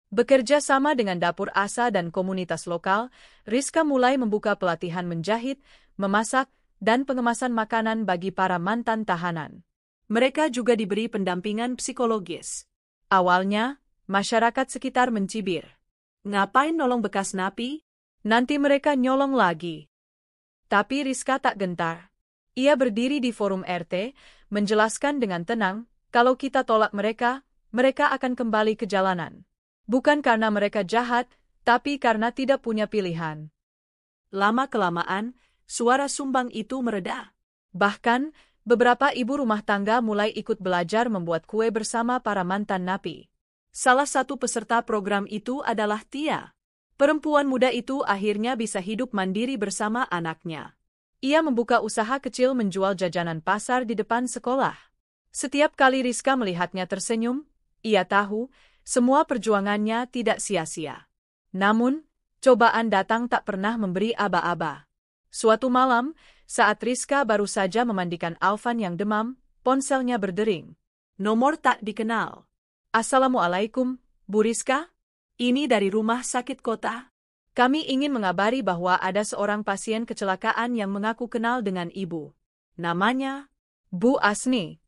Bekerja sama dengan Dapur Asa dan komunitas lokal, Rizka mulai membuka pelatihan menjahit, memasak, dan pengemasan makanan bagi para mantan tahanan. Mereka juga diberi pendampingan psikologis. Awalnya, masyarakat sekitar mencibir. Ngapain nolong bekas napi? Nanti mereka nyolong lagi. Tapi Rizka tak gentar. Ia berdiri di forum RT, menjelaskan dengan tenang, kalau kita tolak mereka, mereka akan kembali ke jalanan. Bukan karena mereka jahat, tapi karena tidak punya pilihan. Lama-kelamaan, suara sumbang itu mereda. Bahkan, beberapa ibu rumah tangga mulai ikut belajar membuat kue bersama para mantan napi. Salah satu peserta program itu adalah Tia. Perempuan muda itu akhirnya bisa hidup mandiri bersama anaknya. Ia membuka usaha kecil menjual jajanan pasar di depan sekolah. Setiap kali Rizka melihatnya tersenyum, ia tahu semua perjuangannya tidak sia-sia. Namun, cobaan datang tak pernah memberi aba-aba. Suatu malam, saat Rizka baru saja memandikan Alvan yang demam, ponselnya berdering. Nomor tak dikenal. Assalamualaikum, Bu Rizka? Ini dari rumah sakit kota. Kami ingin mengabari bahwa ada seorang pasien kecelakaan yang mengaku kenal dengan ibu. Namanya Bu Asni.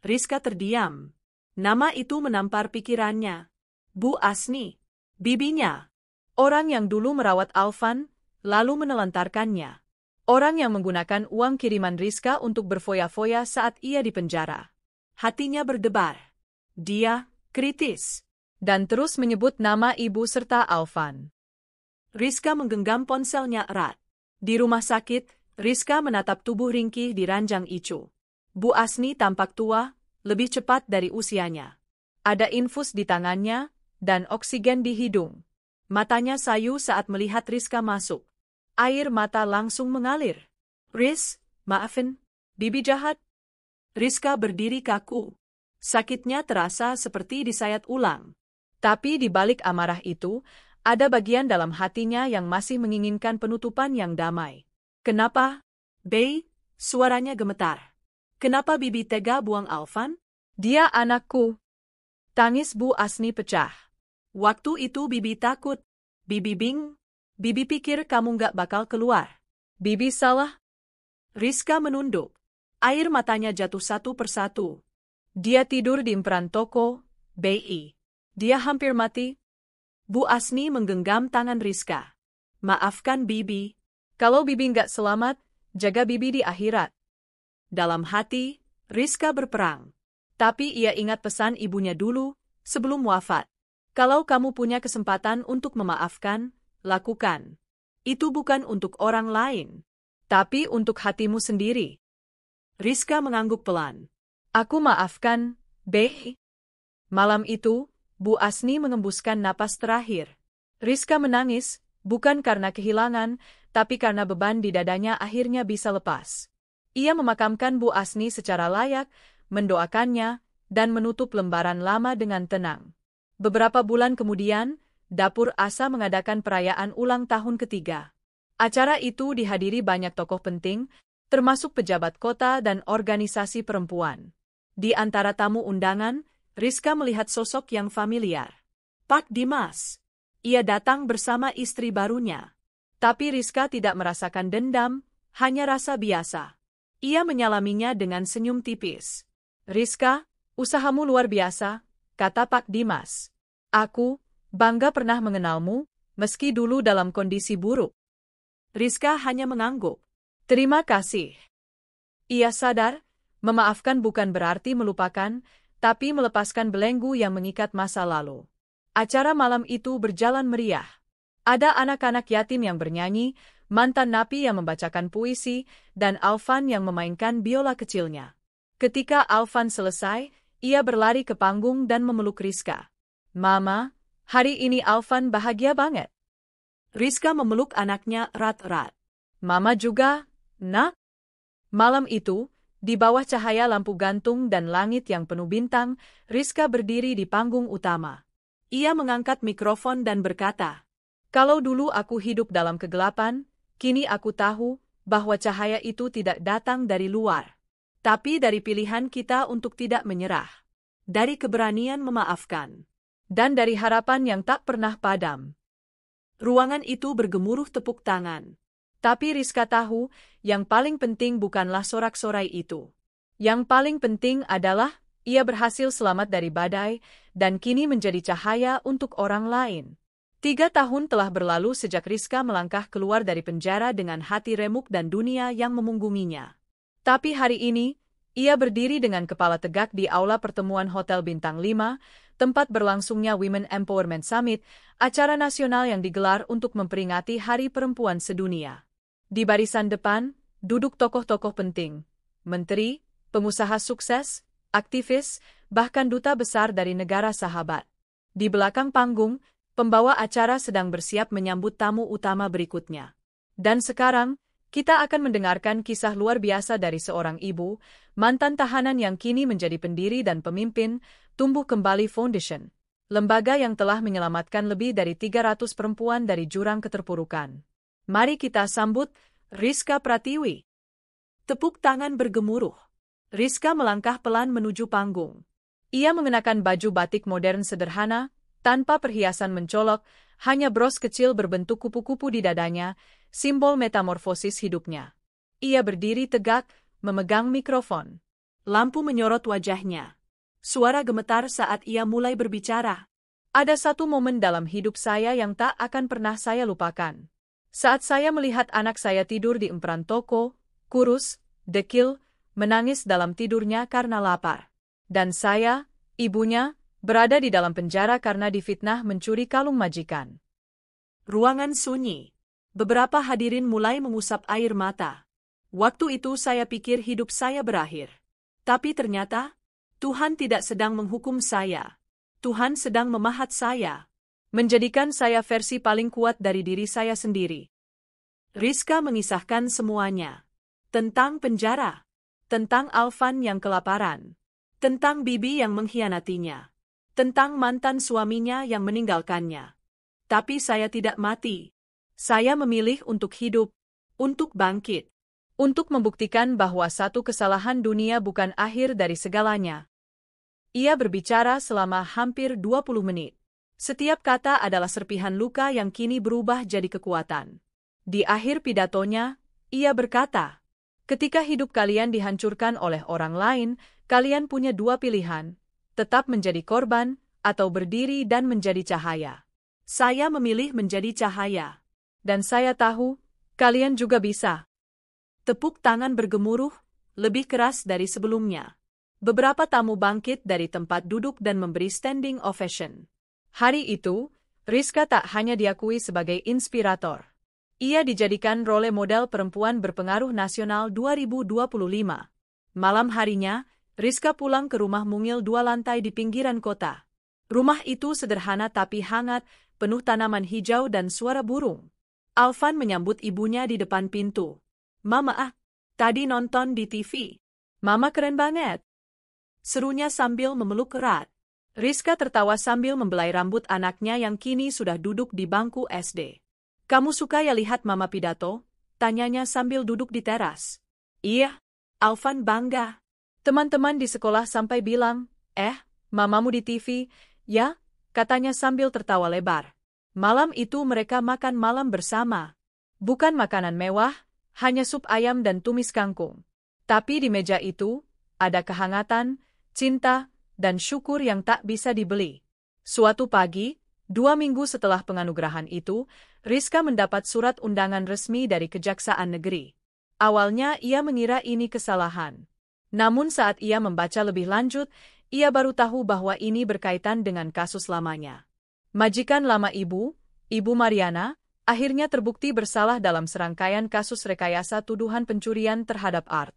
Rizka terdiam. Nama itu menampar pikirannya. Bu Asni. Bibinya. Orang yang dulu merawat Alvan, lalu menelantarkannya. Orang yang menggunakan uang kiriman Rizka untuk berfoya-foya saat ia di penjara. Hatinya berdebar. Dia kritis. Dan terus menyebut nama ibu serta Alvan. Rizka menggenggam ponselnya erat. Di rumah sakit, Rizka menatap tubuh ringkih di ranjang Icu. Bu Asni tampak tua, lebih cepat dari usianya. Ada infus di tangannya, dan oksigen di hidung. Matanya sayu saat melihat Rizka masuk. Air mata langsung mengalir. Riz, maafin, Bibi jahat. Rizka berdiri kaku. Sakitnya terasa seperti disayat ulang. Tapi di balik amarah itu, ada bagian dalam hatinya yang masih menginginkan penutupan yang damai. Kenapa? Bey, suaranya gemetar. Kenapa Bibi tega buang Alvan? Dia anakku. Tangis Bu Asni pecah. Waktu itu Bibi takut. Bibi Bibi pikir kamu gak bakal keluar. Bibi salah. Rizka menunduk. Air matanya jatuh satu persatu. Dia tidur di emperan toko, Bey. Dia hampir mati. Bu Asni menggenggam tangan Rizka. Maafkan Bibi. Kalau Bibi gak selamat, jaga Bibi di akhirat. Dalam hati, Rizka berperang. Tapi ia ingat pesan ibunya dulu, sebelum wafat. Kalau kamu punya kesempatan untuk memaafkan, lakukan. Itu bukan untuk orang lain, tapi untuk hatimu sendiri. Rizka mengangguk pelan. Aku maafkan, Bey. Malam itu, Bu Asni mengembuskan napas terakhir. Rizka menangis, bukan karena kehilangan, tapi karena beban di dadanya akhirnya bisa lepas. Ia memakamkan Bu Asni secara layak, mendoakannya, dan menutup lembaran lama dengan tenang. Beberapa bulan kemudian, Dapur Asa mengadakan perayaan ulang tahun ketiga. Acara itu dihadiri banyak tokoh penting, termasuk pejabat kota dan organisasi perempuan. Di antara tamu undangan, Rizka melihat sosok yang familiar. Pak Dimas. Ia datang bersama istri barunya. Tapi Rizka tidak merasakan dendam, hanya rasa biasa. Ia menyalaminya dengan senyum tipis. Rizka, usahamu luar biasa, kata Pak Dimas. Aku bangga pernah mengenalmu, meski dulu dalam kondisi buruk. Rizka hanya mengangguk. Terima kasih. Ia sadar, memaafkan bukan berarti melupakan, tapi melepaskan belenggu yang mengikat masa lalu. Acara malam itu berjalan meriah. Ada anak-anak yatim yang bernyanyi, mantan napi yang membacakan puisi, dan Alvan yang memainkan biola kecilnya. Ketika Alvan selesai, ia berlari ke panggung dan memeluk Rizka. Mama, hari ini Alvan bahagia banget. Rizka memeluk anaknya erat-erat. Mama juga, nak? Malam itu, di bawah cahaya lampu gantung dan langit yang penuh bintang, Rizka berdiri di panggung utama. Ia mengangkat mikrofon dan berkata, kalau dulu aku hidup dalam kegelapan, kini aku tahu bahwa cahaya itu tidak datang dari luar, tapi dari pilihan kita untuk tidak menyerah, dari keberanian memaafkan, dan dari harapan yang tak pernah padam. Ruangan itu bergemuruh tepuk tangan. Tapi Rizka tahu, yang paling penting bukanlah sorak-sorai itu. Yang paling penting adalah, ia berhasil selamat dari badai, dan kini menjadi cahaya untuk orang lain. 3 tahun telah berlalu sejak Rizka melangkah keluar dari penjara dengan hati remuk dan dunia yang memunggunginya. Tapi hari ini, ia berdiri dengan kepala tegak di aula pertemuan Hotel Bintang 5, tempat berlangsungnya Women Empowerment Summit, acara nasional yang digelar untuk memperingati Hari Perempuan Sedunia. Di barisan depan, duduk tokoh-tokoh penting, menteri, pengusaha sukses, aktivis, bahkan duta besar dari negara sahabat. Di belakang panggung, pembawa acara sedang bersiap menyambut tamu utama berikutnya. Dan sekarang, kita akan mendengarkan kisah luar biasa dari seorang ibu, mantan tahanan yang kini menjadi pendiri dan pemimpin Tumbuh Kembali Foundation, lembaga yang telah menyelamatkan lebih dari 300 perempuan dari jurang keterpurukan. Mari kita sambut Rizka Pratiwi. Tepuk tangan bergemuruh. Rizka melangkah pelan menuju panggung. Ia mengenakan baju batik modern sederhana, tanpa perhiasan mencolok, hanya bros kecil berbentuk kupu-kupu di dadanya, simbol metamorfosis hidupnya. Ia berdiri tegak, memegang mikrofon. Lampu menyorot wajahnya. Suara gemetar saat ia mulai berbicara. Ada satu momen dalam hidup saya yang tak akan pernah saya lupakan. Saat saya melihat anak saya tidur di emperan toko, kurus, dekil, menangis dalam tidurnya karena lapar. Dan saya, ibunya, berada di dalam penjara karena difitnah mencuri kalung majikan. Ruangan sunyi. Beberapa hadirin mulai mengusap air mata. Waktu itu saya pikir hidup saya berakhir. Tapi ternyata, Tuhan tidak sedang menghukum saya. Tuhan sedang memahat saya. Menjadikan saya versi paling kuat dari diri saya sendiri. Rizka mengisahkan semuanya. Tentang penjara. Tentang Alvan yang kelaparan. Tentang Bibi yang mengkhianatinya. Tentang mantan suaminya yang meninggalkannya. Tapi saya tidak mati. Saya memilih untuk hidup. Untuk bangkit. Untuk membuktikan bahwa satu kesalahan dunia bukan akhir dari segalanya. Ia berbicara selama hampir 20 menit. Setiap kata adalah serpihan luka yang kini berubah jadi kekuatan. Di akhir pidatonya, ia berkata, ketika hidup kalian dihancurkan oleh orang lain, kalian punya dua pilihan, tetap menjadi korban, atau berdiri dan menjadi cahaya. Saya memilih menjadi cahaya. Dan saya tahu, kalian juga bisa. Tepuk tangan bergemuruh, lebih keras dari sebelumnya. Beberapa tamu bangkit dari tempat duduk dan memberi standing ovation. Hari itu, Rizka tak hanya diakui sebagai inspirator. Ia dijadikan role model perempuan berpengaruh nasional 2025. Malam harinya, Rizka pulang ke rumah mungil 2 lantai di pinggiran kota. Rumah itu sederhana tapi hangat, penuh tanaman hijau dan suara burung. Alvan menyambut ibunya di depan pintu. Mama, tadi nonton di TV. Mama keren banget. Serunya sambil memeluk erat. Rizka tertawa sambil membelai rambut anaknya yang kini sudah duduk di bangku SD. Kamu suka ya lihat Mama pidato? Tanyanya sambil duduk di teras. Iya, Alvan bangga. Teman-teman di sekolah sampai bilang, mamamu di TV, ya, katanya sambil tertawa lebar. Malam itu mereka makan malam bersama. Bukan makanan mewah, hanya sup ayam dan tumis kangkung. Tapi di meja itu, ada kehangatan, cinta, dan syukur yang tak bisa dibeli. Suatu pagi, 2 minggu setelah penganugerahan itu, Rizka mendapat surat undangan resmi dari Kejaksaan Negeri. Awalnya ia mengira ini kesalahan. Namun saat ia membaca lebih lanjut, ia baru tahu bahwa ini berkaitan dengan kasus lamanya. Majikan lama Ibu Mariana, akhirnya terbukti bersalah dalam serangkaian kasus rekayasa tuduhan pencurian terhadap Art.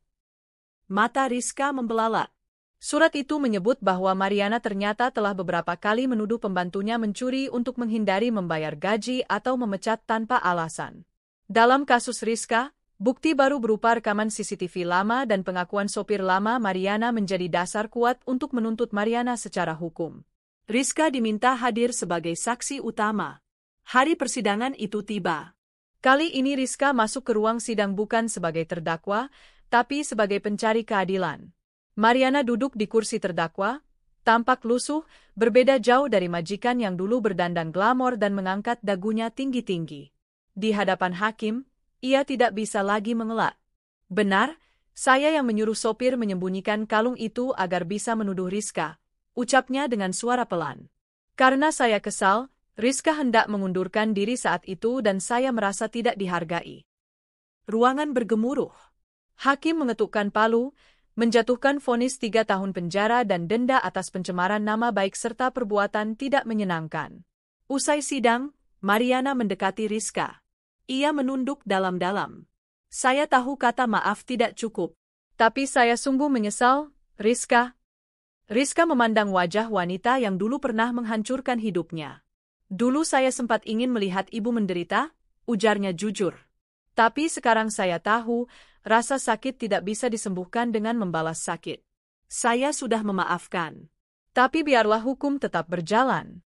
Mata Rizka membelalak. Surat itu menyebut bahwa Mariana ternyata telah beberapa kali menuduh pembantunya mencuri untuk menghindari membayar gaji atau memecat tanpa alasan. Dalam kasus Rizka, bukti baru berupa rekaman CCTV lama dan pengakuan sopir lama Mariana menjadi dasar kuat untuk menuntut Mariana secara hukum. Rizka diminta hadir sebagai saksi utama. Hari persidangan itu tiba. Kali ini Rizka masuk ke ruang sidang bukan sebagai terdakwa, tapi sebagai pencari keadilan. Mariana duduk di kursi terdakwa, tampak lusuh, berbeda jauh dari majikan yang dulu berdandan glamor dan mengangkat dagunya tinggi-tinggi. Di hadapan hakim, ia tidak bisa lagi mengelak. Benar, saya yang menyuruh sopir menyembunyikan kalung itu agar bisa menuduh Rizka, ucapnya dengan suara pelan. Karena saya kesal, Rizka hendak mengundurkan diri saat itu dan saya merasa tidak dihargai. Ruangan bergemuruh. Hakim mengetukkan palu, menjatuhkan vonis 3 tahun penjara dan denda atas pencemaran nama baik serta perbuatan tidak menyenangkan. Usai sidang, Mariana mendekati Rizka. Ia menunduk dalam-dalam. Saya tahu kata maaf tidak cukup. Tapi saya sungguh menyesal, Rizka. Rizka memandang wajah wanita yang dulu pernah menghancurkan hidupnya. Dulu saya sempat ingin melihat ibu menderita, ujarnya jujur. Tapi sekarang saya tahu, rasa sakit tidak bisa disembuhkan dengan membalas sakit. Saya sudah memaafkan. Tapi biarlah hukum tetap berjalan.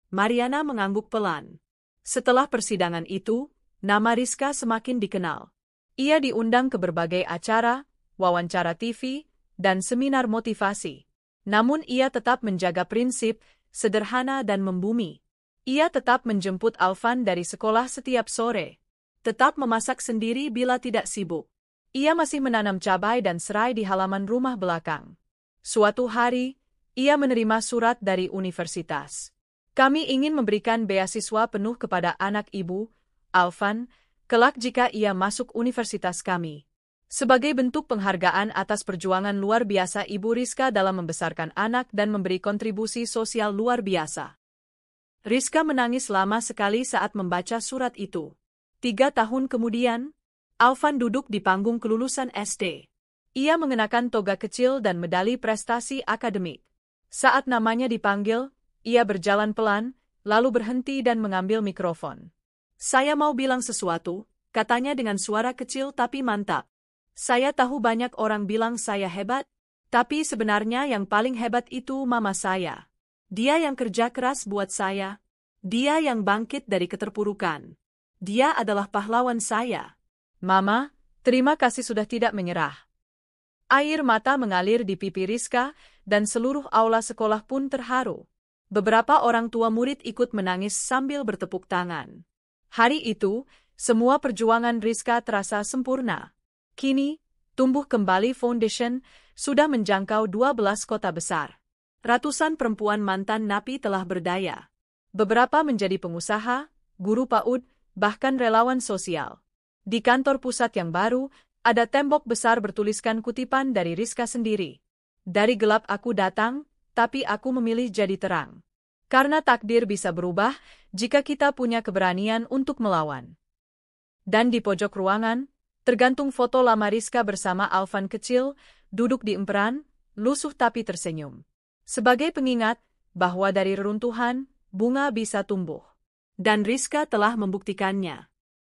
Mariana mengangguk pelan. Setelah persidangan itu, nama Rizka semakin dikenal. Ia diundang ke berbagai acara, wawancara TV, dan seminar motivasi. Namun ia tetap menjaga prinsip, sederhana dan membumi. Ia tetap menjemput Alvan dari sekolah setiap sore. Tetap memasak sendiri bila tidak sibuk. Ia masih menanam cabai dan serai di halaman rumah belakang. Suatu hari, Ia menerima surat dari universitas. Kami ingin memberikan beasiswa penuh kepada anak ibu, Alvan, kelak jika ia masuk universitas kami. Sebagai bentuk penghargaan atas perjuangan luar biasa Ibu Rizka dalam membesarkan anak dan memberi kontribusi sosial luar biasa. Rizka menangis lama sekali saat membaca surat itu. 3 tahun kemudian, Alvan duduk di panggung kelulusan SD. Ia mengenakan toga kecil dan medali prestasi akademik. Saat namanya dipanggil, ia berjalan pelan, lalu berhenti dan mengambil mikrofon. Saya mau bilang sesuatu, katanya dengan suara kecil tapi mantap. Saya tahu banyak orang bilang saya hebat, tapi sebenarnya yang paling hebat itu mama saya. Dia yang kerja keras buat saya. Dia yang bangkit dari keterpurukan. Dia adalah pahlawan saya. Mama, terima kasih sudah tidak menyerah. Air mata mengalir di pipi Rizka, dan seluruh aula sekolah pun terharu. Beberapa orang tua murid ikut menangis sambil bertepuk tangan. Hari itu, semua perjuangan Rizka terasa sempurna. Kini, Tumbuh Kembali Foundation sudah menjangkau 12 kota besar. Ratusan perempuan mantan napi telah berdaya. Beberapa menjadi pengusaha, guru PAUD, bahkan relawan sosial. Di kantor pusat yang baru, ada tembok besar bertuliskan kutipan dari Rizka sendiri. Dari gelap aku datang, tapi aku memilih jadi terang. Karena takdir bisa berubah jika kita punya keberanian untuk melawan. Dan di pojok ruangan, tergantung foto lama Rizka bersama Alvan kecil, duduk di emperan, lusuh tapi tersenyum. Sebagai pengingat bahwa dari reruntuhan, bunga bisa tumbuh. Dan Rizka telah membuktikannya.